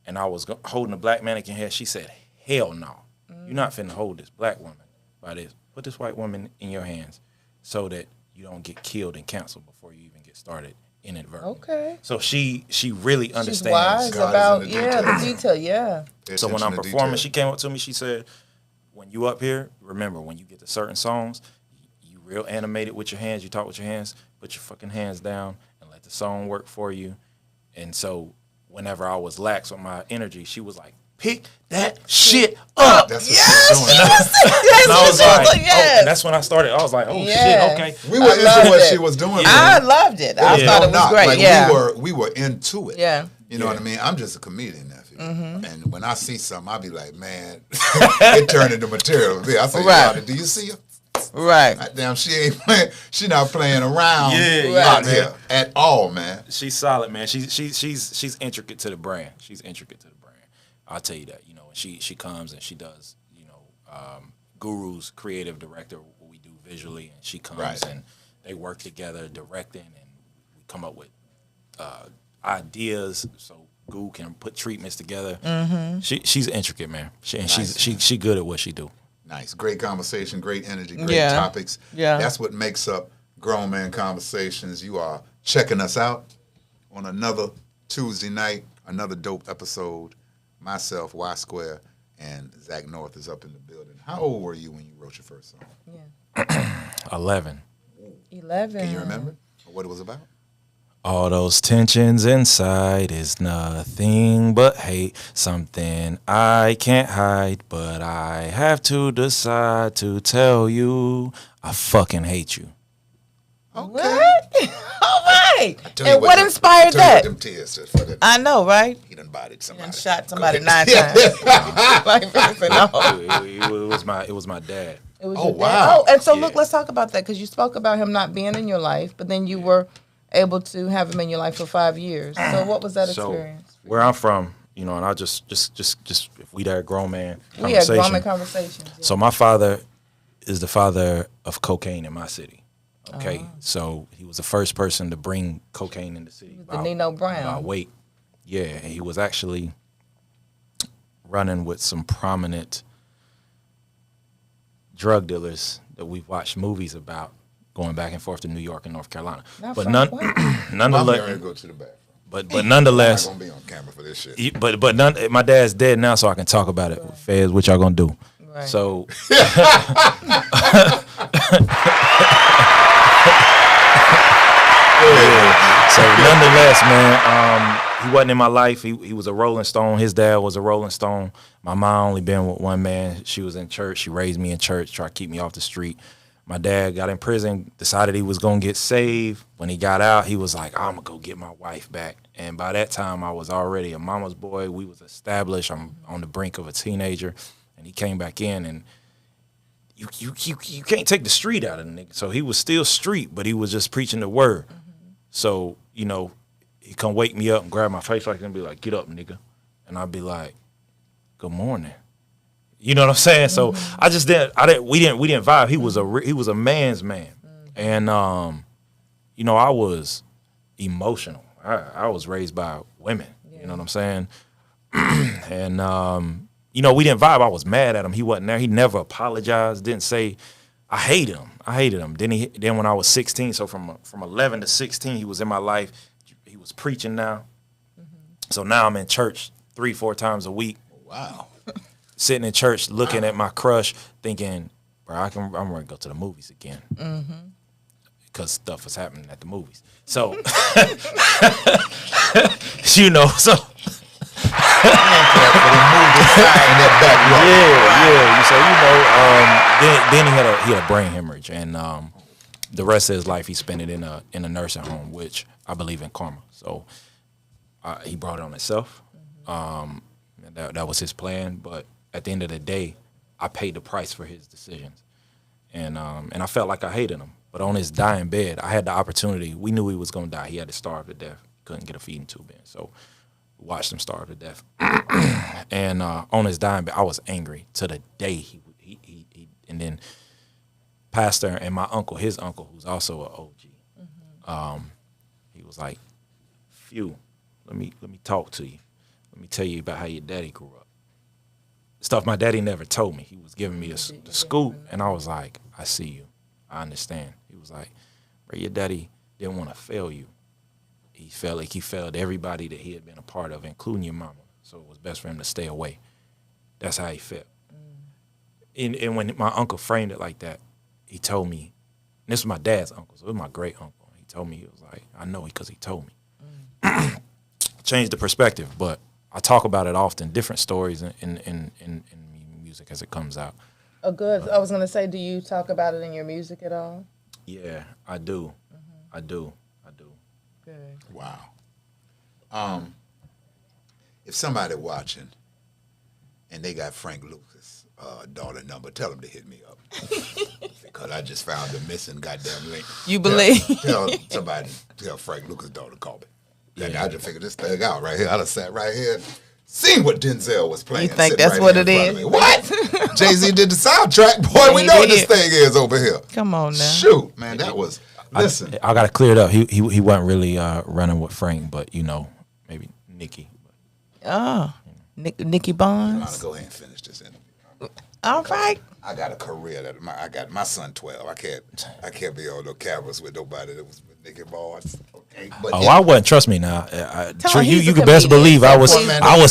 And I was holding the black mannequin head. She said, hell no. You're not finna hold this black woman by this. Put this white woman in your hands so that you don't get killed and canceled before you even get started inadvertently. Okay. So she really She's understands. wise God about, is in the the detail, yeah. Pay So when attention I'm to performing, detail. she came up to me, she said, when you up here, remember, when you get to certain songs, you real animated with your hands, you talk with your hands, put your fucking hands down and let the song work for you. And so whenever I was lax with my energy, she was like, pick that shit up. That's what she's doing. And I was like, yes. oh, and that's when I started. I was like, oh Yes. shit, okay. We were I into loved what it. she was doing. I loved it. I Yeah. thought it was Not. great, Like, yeah. we were into it. Yeah. You know what I mean? I'm just a comedian, nephew. And when I see something, I'll be like, man, it turned into material. I say, Right. "Yada, do you see her? Right. Damn, she ain't playing. She not playing around Yeah, out yeah, here man. at all, man. She's solid, man. She's intricate to the brand. She's intricate to the brand. I'll tell you that. You know, she comes and she does. You know, Guru's creative director. What we do visually, and she comes Right. and they work together directing, and we come up with ideas so Guru can put treatments together. She's intricate, man. She's good at what she do. Nice. Great conversation, great energy, great Yeah. topics. Yeah. That's what makes up Grown Man Conversations. You are checking us out on another Tuesday night, another dope episode. Myself, Y Square, and Zach North is up in the building. How old were you when you wrote your first song? Yeah. 11. 11. Can you remember what it was about? All those tensions inside is nothing but hate. Something I can't hide, but I have to decide to tell you I fucking hate you. What? All right. Tell you And what them- inspired tell you that? what them tears for the, I know, right? he done bodied somebody. And shot Go somebody ahead. 9 times. Like, no. It was my dad. It was Oh, your dad. wow. Oh, and so Yeah. look, let's talk about that because you spoke about him not being in your life, but then you were able to have him in your life for 5 years. So what was that experience? So where I'm from, you know, and I just if we had grown man We had conversation. grown conversations. Yeah. So my father is the father of cocaine in my city. Okay, so he was the first person to bring cocaine in the city. The Nino Brown. By weight. Yeah, and he was actually running with some prominent drug dealers that we've watched movies about, going back and forth to New York and North Carolina. Not But from none, what? I'm getting ready nonetheless, to go to the bathroom. but I'm nonetheless, not going to be on camera for this shit. my dad's dead now, so I can talk about it. Feds, what y'all gonna do? Right. So. So nonetheless, man, he wasn't in my life. He was a Rolling Stone. His dad was a Rolling Stone. My mom only been with one man. She was in church. She raised me in church, tried to keep me off the street. My dad got in prison, decided he was going to get saved. When he got out, he was like, I'm going to go get my wife back. And by that time, I was already a mama's boy. We was established. I'm on the brink of a teenager. And he came back in, and you can't take the street out of the nigga. So he was still street, but he was just preaching the word. So, you know, he come wake me up and grab my face like and be like, get up, nigga. And I'd be like, good morning. You know what I'm saying? So we didn't vibe. He was a man's man. And, you know, I was emotional. I was raised by women. You know what I'm saying? And, you know, we didn't vibe. I was mad at him. He wasn't there. He never apologized, didn't say, I hated him. Then when I was 16, so from 11 to 16, he was in my life. He was preaching now. So now I'm in church 3-4 times a week. Wow. Sitting in church looking at my crush thinking, bro, I'm going to go to the movies again. Because stuff was happening at the movies. So, you know, so. in that back row. Yeah. So then he had a brain hemorrhage, and the rest of his life he spent it in a nursing home, which I believe in karma. So he brought it on himself. That was his plan, but at the end of the day, I paid the price for his decisions, and I felt like I hated him. But on his dying bed, I had the opportunity. We knew he was going to die. He had to starve to death. Couldn't get a feeding tube in, so we watched him starve to death. And on his dying bed, I was angry to the day he and then pastor and my uncle, his uncle, who's also an OG, he was like, "Phew, let me talk to you. Let me tell you about how your daddy grew up." Stuff my daddy never told me. He was giving me the scoop, and I was like, "I see you. I understand." He was like, "Bro, your daddy didn't want to fail you. He felt like he failed everybody that he had been a part of, including your mama. So it was best for him to stay away." That's how he felt. And when my uncle framed it like that, he told me, and this was my dad's uncle, so it was my great uncle. He told me, he was like, "I know because he told me." Changed the perspective, but I talk about it often, different stories in music as it comes out. Oh, good. I was going to say, do you talk about it in your music at all? Yeah, I do. I do. Good. Wow. If somebody watching and they got Frank Lucas' daughter number, tell them to hit me up. Because I just found the missing goddamn link. You believe? Tell Frank Lucas' daughter to call me. Yeah. I just figured this thing out right here. I just sat right here and seen what Denzel was playing. You think that's what it is? What? Jay-Z did the soundtrack. Boy, we know what this thing is over here. Come on now. Shoot, man, that was... Listen. I got to clear it up. He wasn't really running with Frank, but, maybe Nikki. Oh, Nikki Bonds. I'll go ahead and finish this interview. All right. I got a career that I got my son 12. I can't be on no cameras with nobody that was with Nikki Bonds. Okay. But I wasn't. Trust me now. You can best comedian. believe I was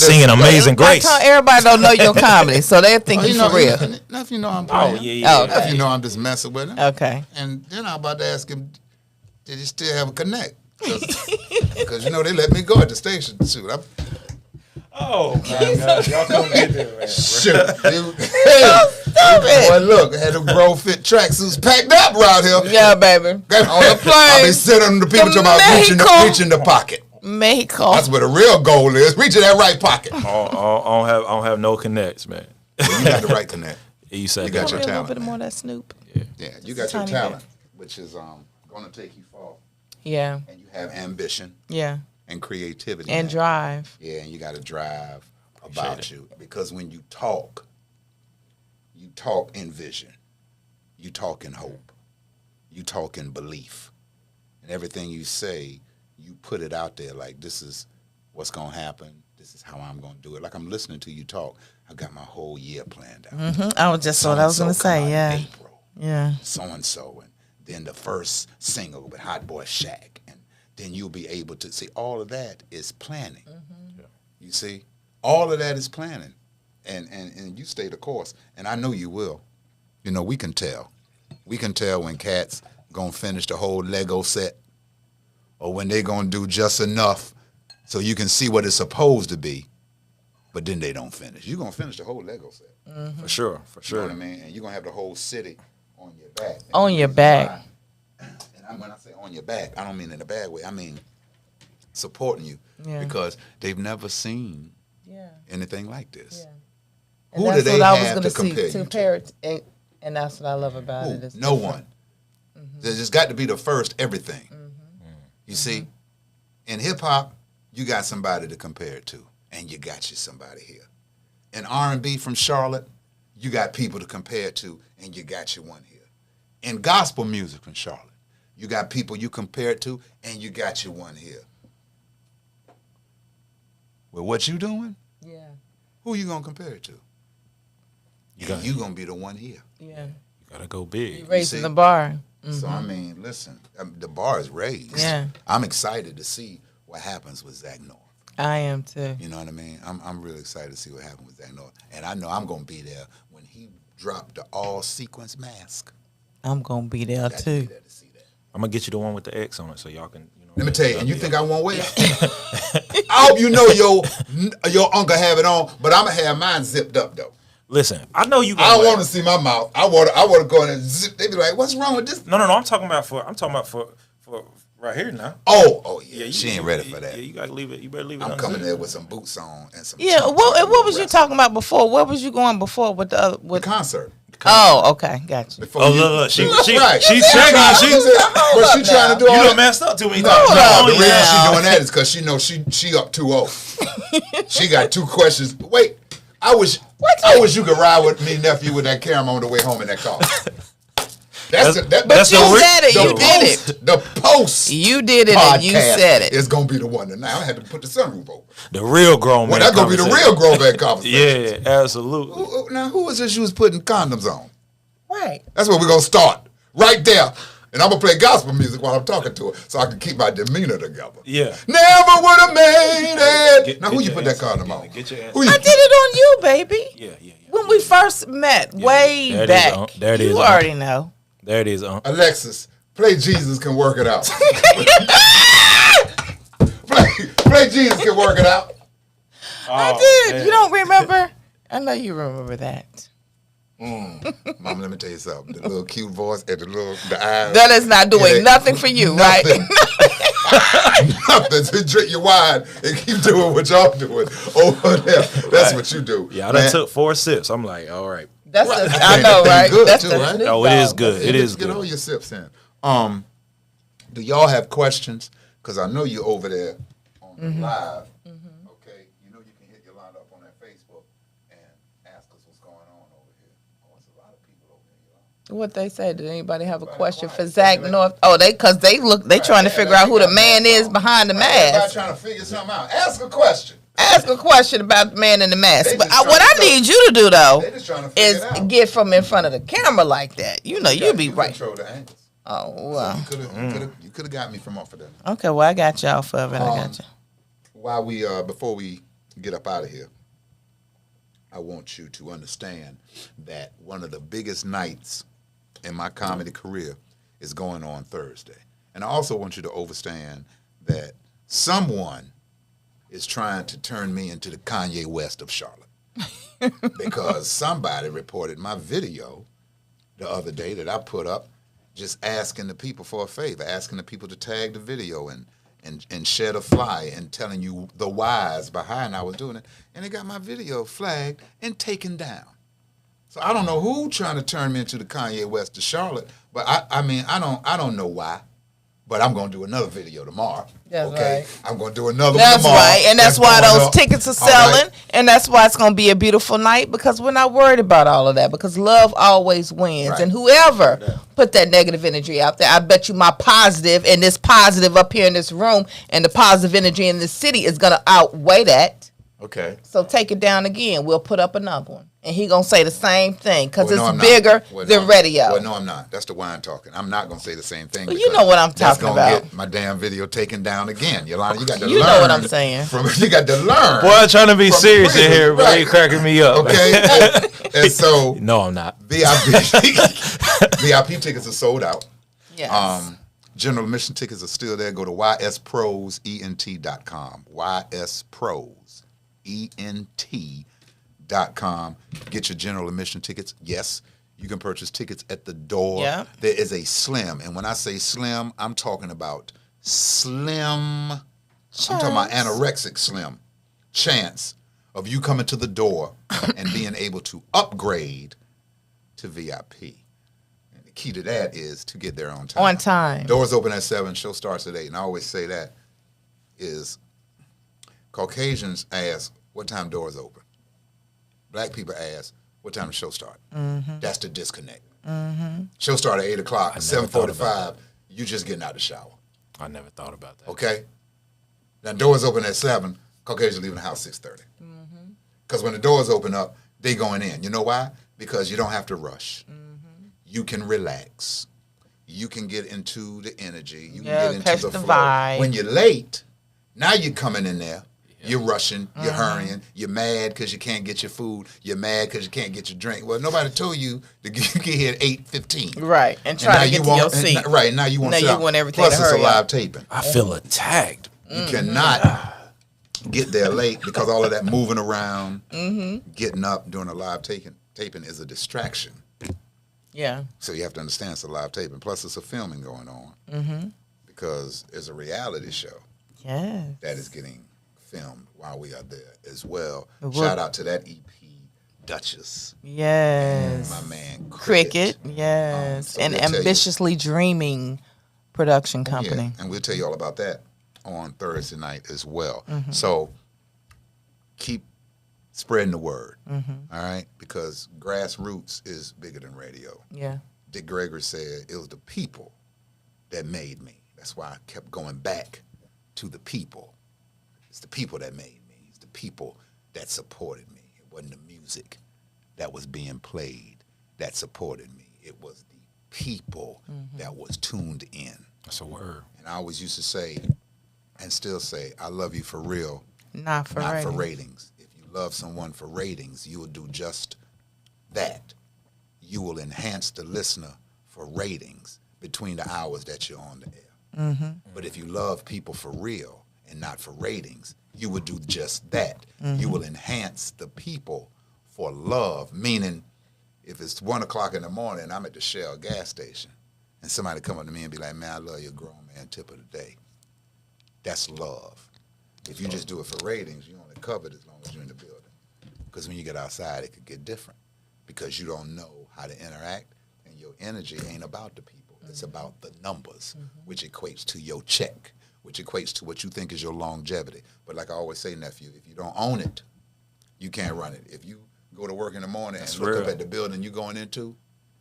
singing Amazing Grace. Everybody don't know your comedy, so they think you for real. If you know I'm playing. Oh, yeah. Oh, okay. If you know I'm just messing with him. Okay. And then I'm about to ask him, did he still have a connect? Because they let me go at the station. Shoot, Oh, my God. Y'all come get there, man. shoot. Boy, look, I had them grown fit tracksuits packed up around here. Yeah, baby. On the plane. I be sitting on the people talking about reaching the pocket. Mexico. That's where the real goal is. Reaching that right pocket. I don't have no connects, man. Well, you got the right connect. You said You got your A little talent. bit more of that Snoop. Yeah, you got your talent, which is going to take you far. Yeah. And you have ambition Yeah. and creativity. And drive. Yeah, and you got to drive about you. Because when you talk in vision. You talk in hope. You talk in belief. And everything you say, you put it out there like, this is what's going to happen. This is how I'm going to do it. Like I'm listening to you talk. I've got my whole year planned out. Mm-hmm. I was just what I was going to say, yeah. April, yeah. So-and-so. And then the first single with Hot Boy Shaq. And then you'll be able to see all of that is planning. Mm-hmm. Yeah. You see? All of that is planning. And you stay the course. And I know you will. We can tell. We can tell when cats going to finish the whole Lego set or when they going to do just enough so you can see what it's supposed to be, but then they don't finish. You're going to finish the whole Lego set. Mm-hmm. For sure. You know what I mean? And you're going to have the whole city on your back. On your back. And when I say on your back, I don't mean in a bad way. I mean supporting you because they've never seen anything like this. Yeah. Who do they have to compare you to? And that's what I love about it. No one. Mm-hmm. There's just got to be the first everything. Mm-hmm. You see? In hip-hop, you got somebody to compare it to, and you got you somebody here. In R&B from Charlotte, you got people to compare it to, and you got you one here. In gospel music from Charlotte, you got people you compare it to, and you got you one here. Well, what you doing? Yeah. Who you going to compare it to? You going to be the one here. Yeah. You got to go big. You're raising the bar. Mm-hmm. So, I mean, listen, the bar is raised. Yeah. I'm excited to see what happens with Zach North. I am, too. You know what I mean? I'm really excited to see what happens with Zach North. And I know I'm going to be there when he dropped the all-sequence mask. I'm going to be there, too. Be there to see that. I'm going to get you the one with the X on it so y'all can, Let me tell you, and you think I won't wear it? I hope you know your uncle have it on, but I'm gonna have mine zipped up though. Listen, I know you. I don't want to see my mouth. I want to go in and zip. They be like, "What's wrong with this?" No. I'm talking about for right here now. Oh yeah. She ain't ready for that. Yeah, you gotta leave it. You better leave it. I'm coming there with some boots on and some. Yeah. What was you talking about before? Where was you going before with the other with the concert? Oh, okay, got you. Oh, look, she checking. But she trying to do all You that. done messed up too many No, times. the reason she doing that is because she knows she up 2-0. She got 2 questions. Wait, I wish you could ride with me, nephew, with that camera on the way home in that car. That's You said it. You did it. The post. You did it and you said it. It's gonna be the one tonight. I had to put the sunroof over. The real grown man. Well, that's gonna be the real grown man conversation. Yeah, absolutely. Now, who was this you was putting condoms on? Right. That's where we're gonna start. Right there. And I'm gonna play gospel music while I'm talking to her so I can keep my demeanor together. Yeah. Never would have made it. Now, who you put that condom on? Get your ass. I did it on you, baby. Yeah. When we first met, way there it back. is, there it is. You already know. There it is. Alexis, play Jesus Can Work It Out. play Jesus Can Work It Out. I did. Man. You don't remember? I know you remember that. Mama, let me tell you something. The little cute voice and the eyes. That is not doing nothing for you, nothing. right? Nothing. To drink your wine and keep doing what y'all doing over there. That's what you do. Yeah, I done took 4 sips. I'm like, all right. That's I know, right? Good That's too, the right? Oh, it is good. It is good. Get all your sips in. Do y'all have questions? Because I know you're over there on the live. Okay, you know you can hit Yolanda up on that Facebook and ask us what's going on over here. Oh, it's a lot of people over here, Yolanda. What they say? Did anybody have a question for Zach North? Oh, they trying to figure out who the man is behind the Everybody mask. trying to figure something out. Ask a question. Ask a question about the man in the mask. But just what I need you to do though They just trying to figure is it out. get from in front of the camera like that. You know, you be right. Control the angles. Oh well. You could have got me from off of that. Okay, well I got y'all for it. I got you. While we before we get up out of here, I want you to understand that one of the biggest nights in my comedy career is going on Thursday. And I also want you to understand that someone is trying to turn me into the Kanye West of Charlotte. Because somebody reported my video the other day that I put up just asking the people for a favor, asking the people to tag the video and shed a fly and telling you the whys behind I was doing it. And they got my video flagged and taken down. So I don't know who trying to turn me into the Kanye West of Charlotte, but I don't know why. But I'm going to do another video tomorrow. That's okay? right. I'm going to do another one That's tomorrow. right. And that's why going those up. tickets are All right. selling. And that's why it's going to be a beautiful night because we're not worried about all of that because love always wins. Right. And whoever put that negative energy out there, I bet you my positive and this positive up here in this room and the positive energy in this city is going to outweigh that. Okay. So take it down again. We'll put up another one. And he going to say the same thing because Well, no, I'm it's not. bigger Well, than no. radio. Well, no, I'm not. That's the wine talking. I'm not going to say the same thing. Well, you know what I'm talking about. That's going to get my damn video taken down again. Yolanda, you got to learn. You know what I'm saying. You got to learn. Boy, I'm trying to be From serious in prison, here, but right. they cracking me up. Okay. And so No, I'm not. VIP tickets are sold out. Yes. General admission tickets are still there. Go to ysprosent.com. ysprosent.com. Get your general admission tickets. Yes, you can purchase tickets at the door. Yeah. There is a slim, and when I say slim, I'm talking about slim. I'm talking about anorexic slim chance of you coming to the door and being able to upgrade to VIP. And the key to that is to get there on time. On time. Doors open at 7, show starts at 8. And I always say that is Caucasians ask, what time doors open? Black people ask, what time the show start? Mm-hmm. That's the disconnect. Mm-hmm. Show start at 8 o'clock, 7:45, you just getting out the shower. I never thought about that. Okay? Now, doors open at 7, Caucasians leaving the house 6:30. Because when the doors open up, they going in. You know why? Because you don't have to rush. Mm-hmm. You can relax. You can get into the energy. You can get into catch the the flow. vibe. When you're late, now you're coming in there. You're rushing, you're hurrying, you're mad because you can't get your food, you're mad because you can't get your drink. Well, nobody told you to get here at 8:15. Right, and try to get to your seat. Right, now you want to want everything Plus, to it's a hurry live up. taping. I feel attacked. You cannot get there late because all of that moving around, getting up, doing a live taping is a distraction. Yeah. So you have to understand it's a live taping. Plus, it's a filming going on because it's a reality show Yes. that is getting filmed while we are there as well. But Shout out to that EP, Duchess. Yes. My man, Cricket. Yes. So and we'll tell you. Ambitiously Dreaming production company. Yeah, and we'll tell you all about that on Thursday night as well. So keep spreading the word, all right? Because grassroots is bigger than radio. Yeah. Dick Gregory said it was the people that made me. That's why I kept going back to the people. It's the people that made me. It's the people that supported me. It wasn't the music that was being played that supported me. It was the people that was tuned in. That's a word. And I always used to say, and still say, I love you for real, Not for not ratings. for ratings. If you love someone for ratings, you will do just that. You will enhance the listener for ratings between the hours that you're on the air. But if you love people for real and not for ratings, you would do just that. You will enhance the people for love, meaning if it's 1 o'clock in the morning, I'm at the Shell gas station, and somebody come up to me and be like, man, I love your grown man tip of the day. That's love. If you just do it for ratings, you only covered as long as you're in the building. Because when you get outside, it could get different because you don't know how to interact, and your energy ain't about the people. It's about the numbers, which equates to your check, which equates to what you think is your longevity. But like I always say, nephew, if you don't own it, you can't run it. If you go to work in the morning and look up at the building you're going into,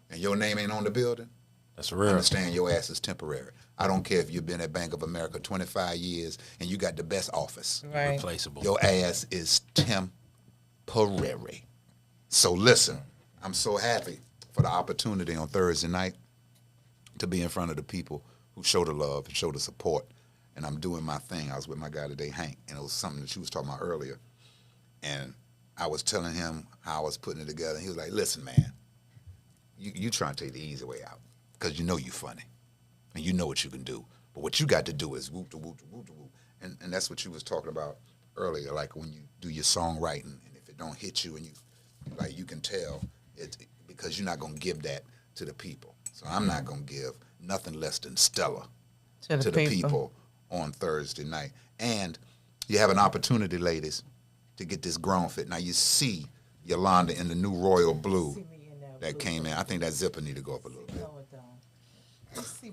and your name ain't on the building, That's real. understand your ass is temporary. I don't care if you've been at Bank of America 25 years and you got the best office. Right. Replaceable. Your ass is temporary. So listen, I'm so happy for the opportunity on Thursday night to be in front of the people who show the love and show the support. And I'm doing my thing. I was with my guy today, Hank, and it was something that you was talking about earlier. And I was telling him how I was putting it together. And he was like, listen, man, you trying to take the easy way out because you know you funny and you know what you can do. But what you got to do is whoop, to whoop, to whoop, to whoop. And that's what you was talking about earlier, like when you do your songwriting and if it don't hit you and you can tell it because you're not going to give that to the people. So I'm not going to give nothing less than stellar To to the people on Thursday night. And you have an opportunity, ladies, to get this grown fit. Now you see Yolanda in the new royal blue that came in. I think that zipper need to go up a little bit.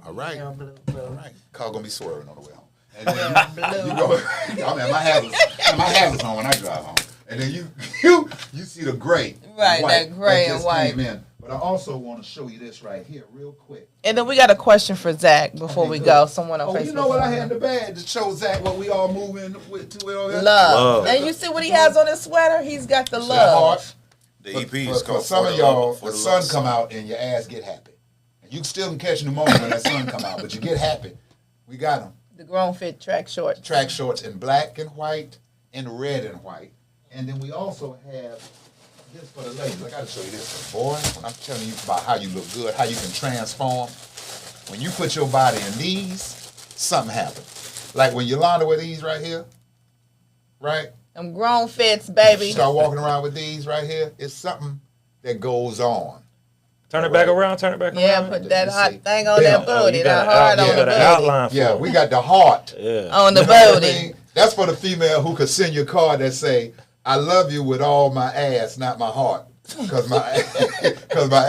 All right. All right. Car gonna be swerving on the way home. And then you go, I mean, my hat was on when I drive home. And then you see the gray. Right, white that gray and just white. came in. But I also want to show you this right here real quick. And then we got a question for Zach before Okay, we good. go. Someone on Facebook. You know what I had in the bag to show Zach what we all moving with to it over there? Love. And you see what he has on his sweater? He's got the That love. heart. The For- EP for, is for called some For of the y'all, Love- For the the sun Love come Song. out and your ass get happy. And you still can catch pneumonia when that sun come out, but you get happy. We got them. The grown fit track shorts. Track shorts in black and white and red and white. And then we also have this for the ladies. I got to show you this. Boy, when I'm telling you about how you look good, how you can transform. When you put your body in these, something happens. Like when Yolanda with these right here, right? Them grown fits, baby. Start walking around with these right here. It's something that goes on. Turn it back around. Turn it back Yeah, around. put that me hot see. thing on Yeah. that booty. you That got hard an on the got an booty. outline for Yeah, it. we got the heart. Yeah. On the You know what I booty. mean? That's for the female who could send you a card that say, I love you with all my ass, not my heart. Because my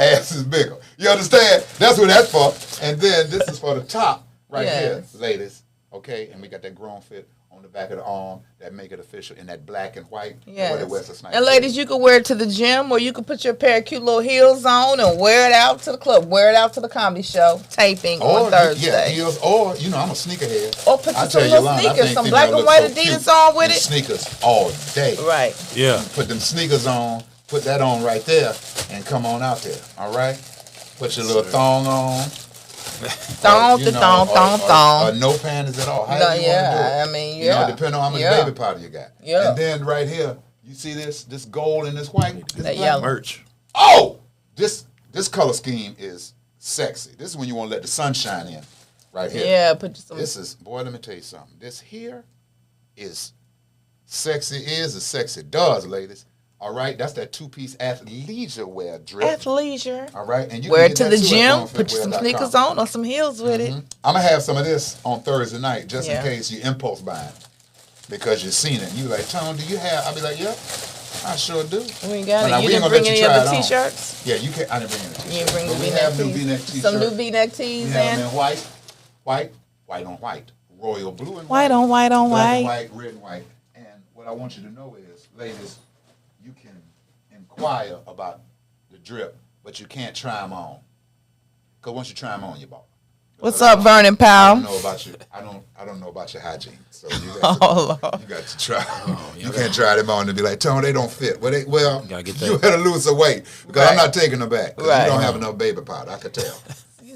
ass is bigger. You understand? That's what that's for. And then this is for the top right Yes. here, ladies. Okay? And we got that grown fit on the back of the arm that make it official in that black and white. Yes. Nice. And ladies, you can wear it to the gym, or you can put your pair of cute little heels on and wear it out to the club. Wear it out to the comedy show taping on Thursday. Yeah, heels, or, I'm a sneakerhead. Or put I some tell little Yolanda, I sneakers, think some female black and look white so Adidas cute on with in it. Sneakers all day. Right. Yeah. Put them sneakers on, put that on right there, and come on out there. All right? Put your little thong on. Thong, thong. No panties at all. How No, do you want to do yeah, it? I mean, You know, yeah. depending on how much Yeah. baby powder you got. Yeah. And then right here, you see this gold and this white? This That black? yellow. Merch. Oh! This color scheme is sexy. This is when you want to let the sun shine in. Right here. Yeah, put some. This is, boy, let me tell you something. This here is sexy as sexy does, ladies. All right? That's that two-piece athleisure wear dress. Athleisure. All right? And you Wear can it get to that the too gym, at put you some bonefitwear.com. sneakers on or some heels with it. I'm going to have some of this on Thursday night just Yeah. in case you impulse buying because you've seen it. You like, Tone, do you have? I'll be like, yep, I sure do. We ain't got Now, it. You we ain't didn't gonna bring let any you of try the it on. t-shirts? Yeah, you can't. I didn't bring any t-shirts. You didn't bring but the we V-neck have new tees? V-neck t-shirts. Some new V-neck tees We have in? them in white on white, royal blue and White on white on black and white. white, red and white. And what I want you to know is, ladies, you can inquire about the drip, but you can't try them on. Because once you try them on, you're bought. What's up, Vernon I don't Powell? know about you. I don't know about your hygiene. So you got Oh, to, Lord. you got to try. You can't try them on and be like, Tone, they don't fit. Well, Gotta get you that. better lose some weight because Right. I'm not taking them back. 'Cause Right. you don't have enough baby powder. I could tell.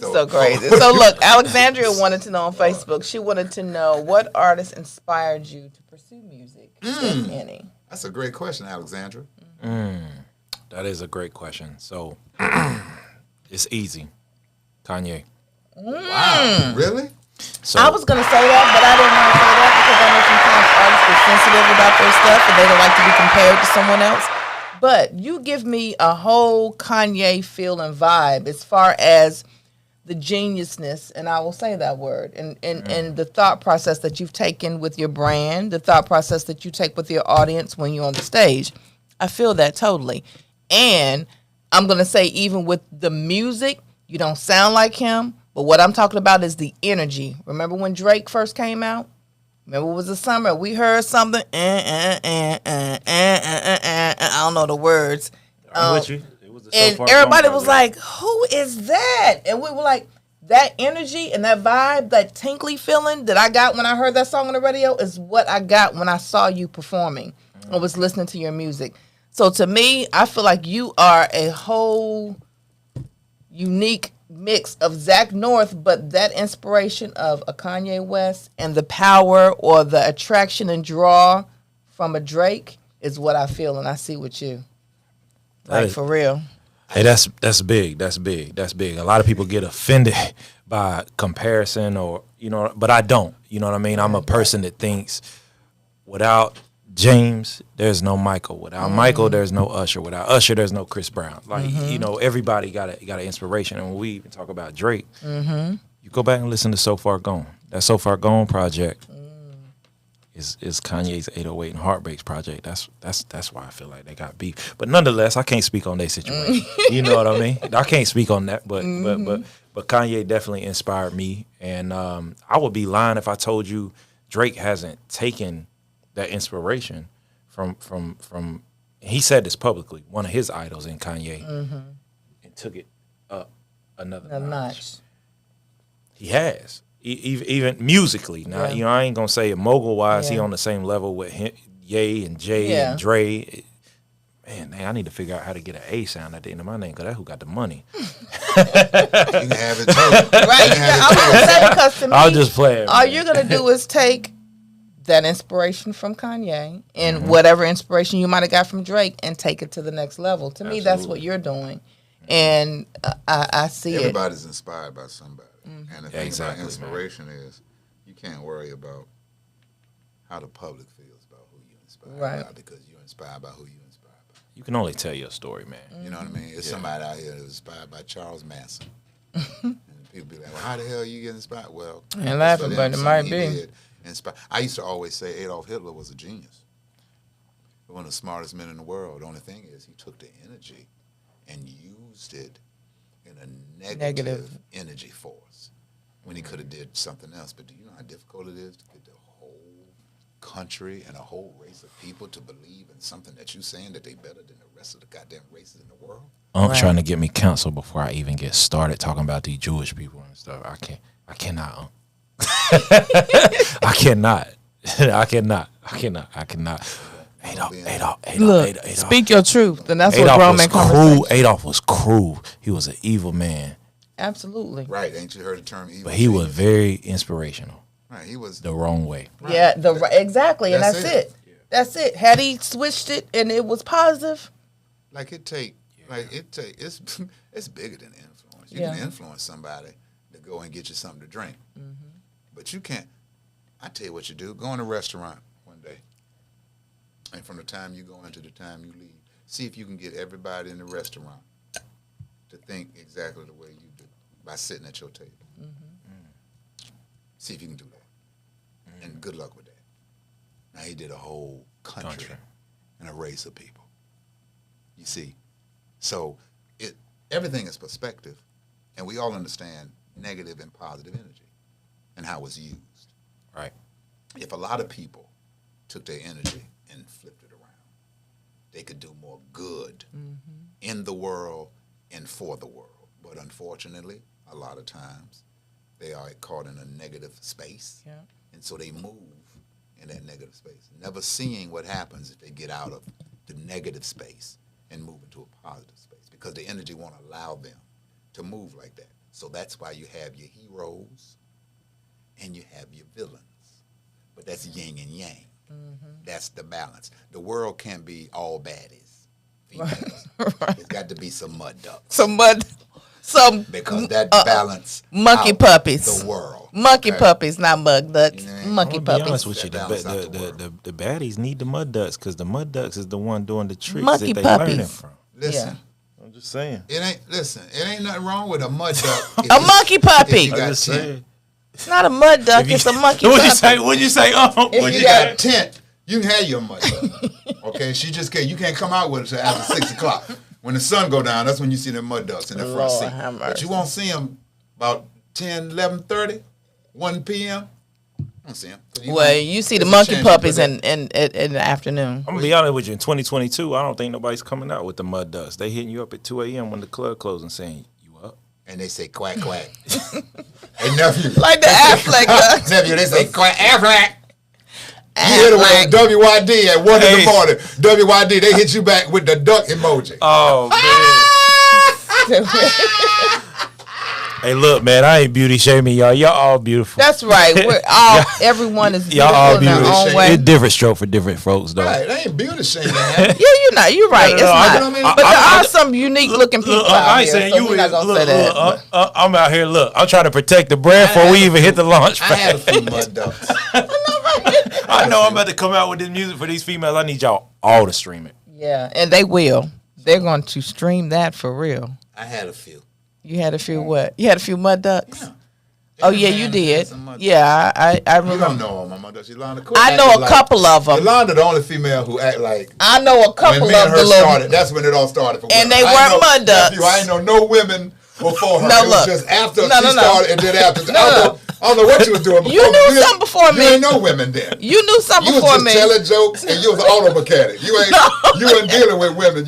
So crazy. So look, Alexandria wanted to know on Facebook. She wanted to know what artist inspired you to pursue music, if any. That's a great question, Alexandra. That is a great question. So it's easy. Kanye. Wow, really? So I was gonna say that, but I didn't want to say that because I know sometimes artists get sensitive about their stuff and they don't like to be compared to someone else. But you give me a whole Kanye feel and vibe as far as the geniusness, and I will say that word, and the thought process that you've taken with your brand, the thought process that you take with your audience when you're on the stage. I feel that totally. And I'm going to say even with the music, you don't sound like him, but what I'm talking about is the energy. Remember when Drake first came out? Remember it was the summer. We heard something, I don't know the words. I'm with you. It was a So And Far everybody Gone was project. like, who is that? And we were like, that energy and that vibe, that tinkly feeling that I got when I heard that song on the radio is what I got when I saw you performing or was listening to your music. So to me, I feel like you are a whole unique mix of Zach North, but that inspiration of a Kanye West and the power or the attraction and draw from a Drake is what I feel and I see with you. Like, for real. Hey, that's big. That's big. That's big. A lot of people get offended by comparison, or but I don't. You know what I mean? I'm a person that thinks without James, there's no Michael. Without Michael, there's no Usher. Without Usher, there's no Chris Brown. Like everybody got an inspiration. And when we even talk about Drake, you go back and listen to So Far Gone. That So Far Gone project is Kanye's 808 and Heartbreaks project. That's why I feel like they got beef. But nonetheless, I can't speak on their situation. You know what I mean? I can't speak on that. But Kanye definitely inspired me, and I would be lying if I told you Drake hasn't taken that inspiration from. He said this publicly. One of his idols in Kanye, and took it up another notch. He has. Even musically. Now, I ain't going to say mogul-wise, he on the same level with Ye and Jay and Dre. Man, I need to figure out how to get an A sound at the end of my name, because that's who got the money. You can have it too. Right? I was going to say, because to me, I'll just play it. all you're going to do is take that inspiration from Kanye and whatever inspiration you might have got from Drake and take it to the next level. To me, that's what you're doing. And I see Everybody's inspired by somebody. And the thing exactly, about inspiration is you can't worry about how the public feels about who you inspire by, because you're inspired by who you inspire by. You can only tell your story, man. You know what I mean? It's somebody out here that's inspired by Charles Manson. And people be like, well, how the hell you get inspired? Well, And laughing, for but them, it might something he be. did inspire. I used to always say Adolf Hitler was a genius. One of the smartest men in the world. The only thing is he took the energy and used it in a negative energy force when he could have did something else. But do you know how difficult it is to get the whole country and a whole race of people to believe in something that you're saying that they better than the rest of the goddamn races in the world? I'm trying to get me canceled before I even get started talking about these Jewish people and stuff. I cannot. I cannot. Adolf. Speak your truth, and that's what Adolf grown was man cruel. conversation. Adolf was cruel. He was an evil man. Absolutely. Right? Ain't you heard the term evil? But he was very inspirational. Right. He was The wrong way. right. Yeah, exactly, and That's that's it. it. That's it. Had he switched it and it was positive, Like it's it's bigger than influence. You Yeah. can influence somebody to go and get you something to drink, but you can't. I tell you what you do: go in a restaurant one day, and from the time you go into the time you leave, see if you can get everybody in the restaurant to think exactly the way you do by sitting at your table. See if you can do that, and good luck with that. Now he did a whole country. And a race of people. You see, so everything is perspective, and we all understand negative and positive energy and how it's used. Right. If a lot of people took their energy and flipped it around, they could do more good in the world and for the world. But unfortunately, a lot of times they are caught in a negative space, and so they move in that negative space, never seeing what happens if they get out of the negative space and move into a positive space, because the energy won't allow them to move like that. So that's why you have your heroes and you have your villains. But that's yin and yang. That's the balance. The world can't be all baddies. Females. There's got to be some mud ducks. Because that balance monkey out puppies. the world. Monkey Okay? puppies, not mud ducks. Yeah. Monkey I'm gonna be puppies. honest with you, Balance out the world. the baddies need the mud ducks because the mud ducks is the one doing the tricks Monkey that they puppies. learning from. Listen. I'm just saying. It ain't nothing wrong with a mud duck. if A you- monkey if puppy. you I'm got just 10. saying. It's not a mud duck. It's a monkey What'd puppy. you say? What'd you say? If What'd you you got a tent, you can have your mud duck. Okay, she just can't. You can't come out with it until after 6 o'clock. When the sun go down, that's when you see them mud ducks in the front Lord seat. have But you won't see them about 10, 11:30, 1 p.m. You don't see them. Well, you see the monkey puppies in the afternoon. I'm gonna be honest with you. In 2022, I don't think nobody's coming out with the mud ducks. They hitting you up at 2 a.m. when the club closing, saying you up. And they say quack quack. Hey nephew, Like the Affleck ducks. nephew, they say quack Affleck. You hit them with WYD at 1 in the morning. WYD, they hit you back with the duck emoji. Oh man. Hey, look, man, I ain't beauty shaming y'all. Y'all all beautiful. That's right. We're all. Everyone is Y'all all beautiful in their beautiful. own way. It's different stroke for different folks, though. Right, they ain't beauty shaming. Yeah, you're not. You're right. No, It's no, not. you know what I mean? But there are some unique looking people Look, out I ain't here. saying So you we're not is. gonna Look, say that. I'm out here. Look, I'm trying to protect the brand before we even hit the launch I had a pad. few mud ducks. I know I'm about to come out with this music for these females. I need y'all all to stream it. Yeah, and they will. They're going to stream that for real. I had a few. You had a few what? You had a few mud ducks. Yeah. Oh Every yeah, man you has did. some mud ducks. Yeah, I You don't remember. know all my mud ducks. Yolanda, I know a couple of them. Yolanda, the only female who act like I know a couple when me of and her the little. started. That's when it all started for And women. they I weren't ain't know- mud ducks. nephew, I ain't know no women before her. No, It was look. just after No, she no, no. started and then after. No. I don't know what you was doing. You before, knew but something before you me. ain't no women then. You knew something You was before just me. telling jokes and you was an auto mechanic. You ain't. You weren't dealing with women.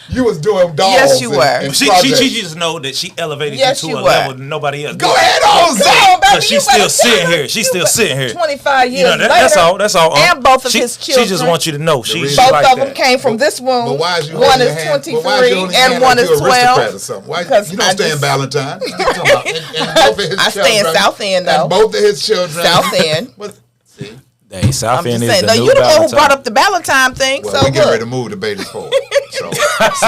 You was doing dolls. Yes, you were. And She projects. just know that she elevated Yes, you you to a were. level that nobody else. Go did. ahead on, Zay. Come on, baby, Cause you she's still better sitting tell here. her. She's still sitting here. 25 years You know, later. that's all. That's all. And both of she, his She just children. wants you to know. She reason- Both like of them that. came from this womb. But why is you One holding is your hand? 23 But why is you holding your and hand one like is you aristocrat 12. or something? Why, Because you don't I stay in just- Valentine. What you talking about? And both of his I stay in children- South End, though. And both of his children. South End. But, see, Hey, South I'm End just is saying. the No, new you the one who Valentine. brought up the Valentine thing. well, so we get ready to look. move the babies forward. So see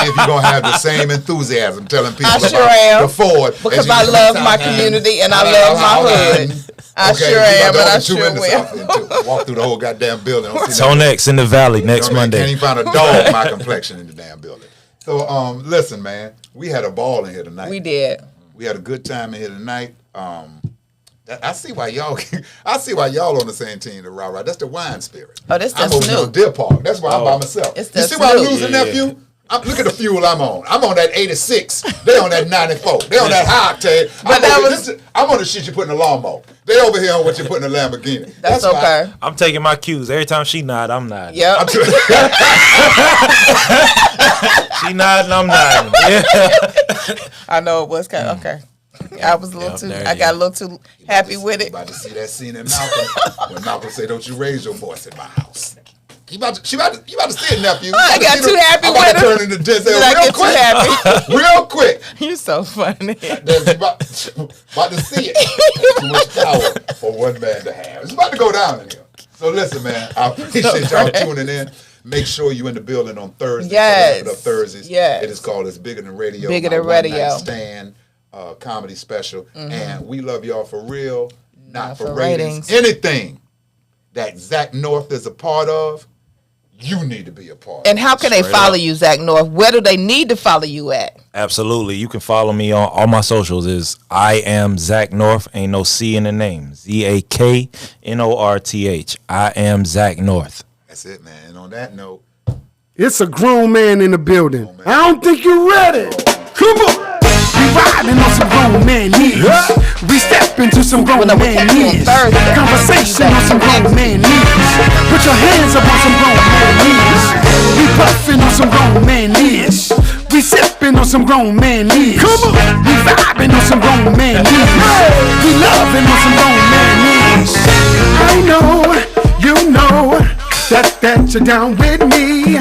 if you're gonna have the same enthusiasm telling people I about sure am. the Ford. Because as you I do love in my South End. community and I love my hood. I Okay, sure you am, about the and I only two sure in the South End, will. too. Walk through the whole goddamn building. Don't see nothing. Tonex in the Valley next Can't Monday. even find a dog my complexion in the damn building. So listen, man, we had a ball in here tonight. We did. We had a good time in here tonight. I see why y'all. I see why y'all on the same team. The rah rah. That's the wine spirit. Oh, that's I'm the over here on Snoop. Deer Park. That's why I'm by myself. It's you the see why I'm Snoop. losing, Yeah. nephew? Look at the fuel I'm on. I'm on that 86. They on that 94. They on that high octane. I'm on the shit you put in the lawnmower. They over here on what you put in the Lamborghini. That's why- okay. I'm taking my cues. Every time she nod, I'm nodding. Yep. I'm telling- She nodding, I'm nodding. Yeah. I know it was kind of okay. I was a little Yep, too. there I you got a go. little too happy with it. About to see that scene in Malcolm when Malcolm say, "Don't you raise your voice in my house." You about to see it, nephew. I got too happy I'm about with to turn into Denzel Did I real get too quick. happy? Real quick. You're so funny. There's about to see it. Too much power for one man to have. It's about to go down in here. So listen, man, I appreciate y'all tuning in. Make sure you're in the building on Thursday. Yes. Up Thursdays. Yes. It is called It's Bigger Than Radio. Bigger my Than Radio. one-night stand comedy special. And we love y'all for real, not for ratings. Anything that Zach North is a part of, you need to be a part of. And how can they follow you, Zach North? Where do they need to follow you at? Absolutely. You can follow me on all my socials is I am Zach North. Ain't no C in the name. ZAKNORTH. I am Zach North. That's it, man. And on that note, It's a grown man in the building. I don't think you're ready. Come on. We riding on some grown man knees. We step into some grown Well, no, we man can't do it knees. Thursday. Conversation on some grown man knees. Put your hands up on some grown man knees. We puffing on some grown man knees. We sipping on some grown man knees. Come on. We vibing on some grown man knees. We loving on some grown man knees. I know, you know, that you're down with me.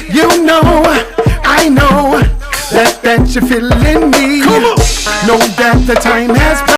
You know, I know that you're feeling me. Come on. Know that the time has passed.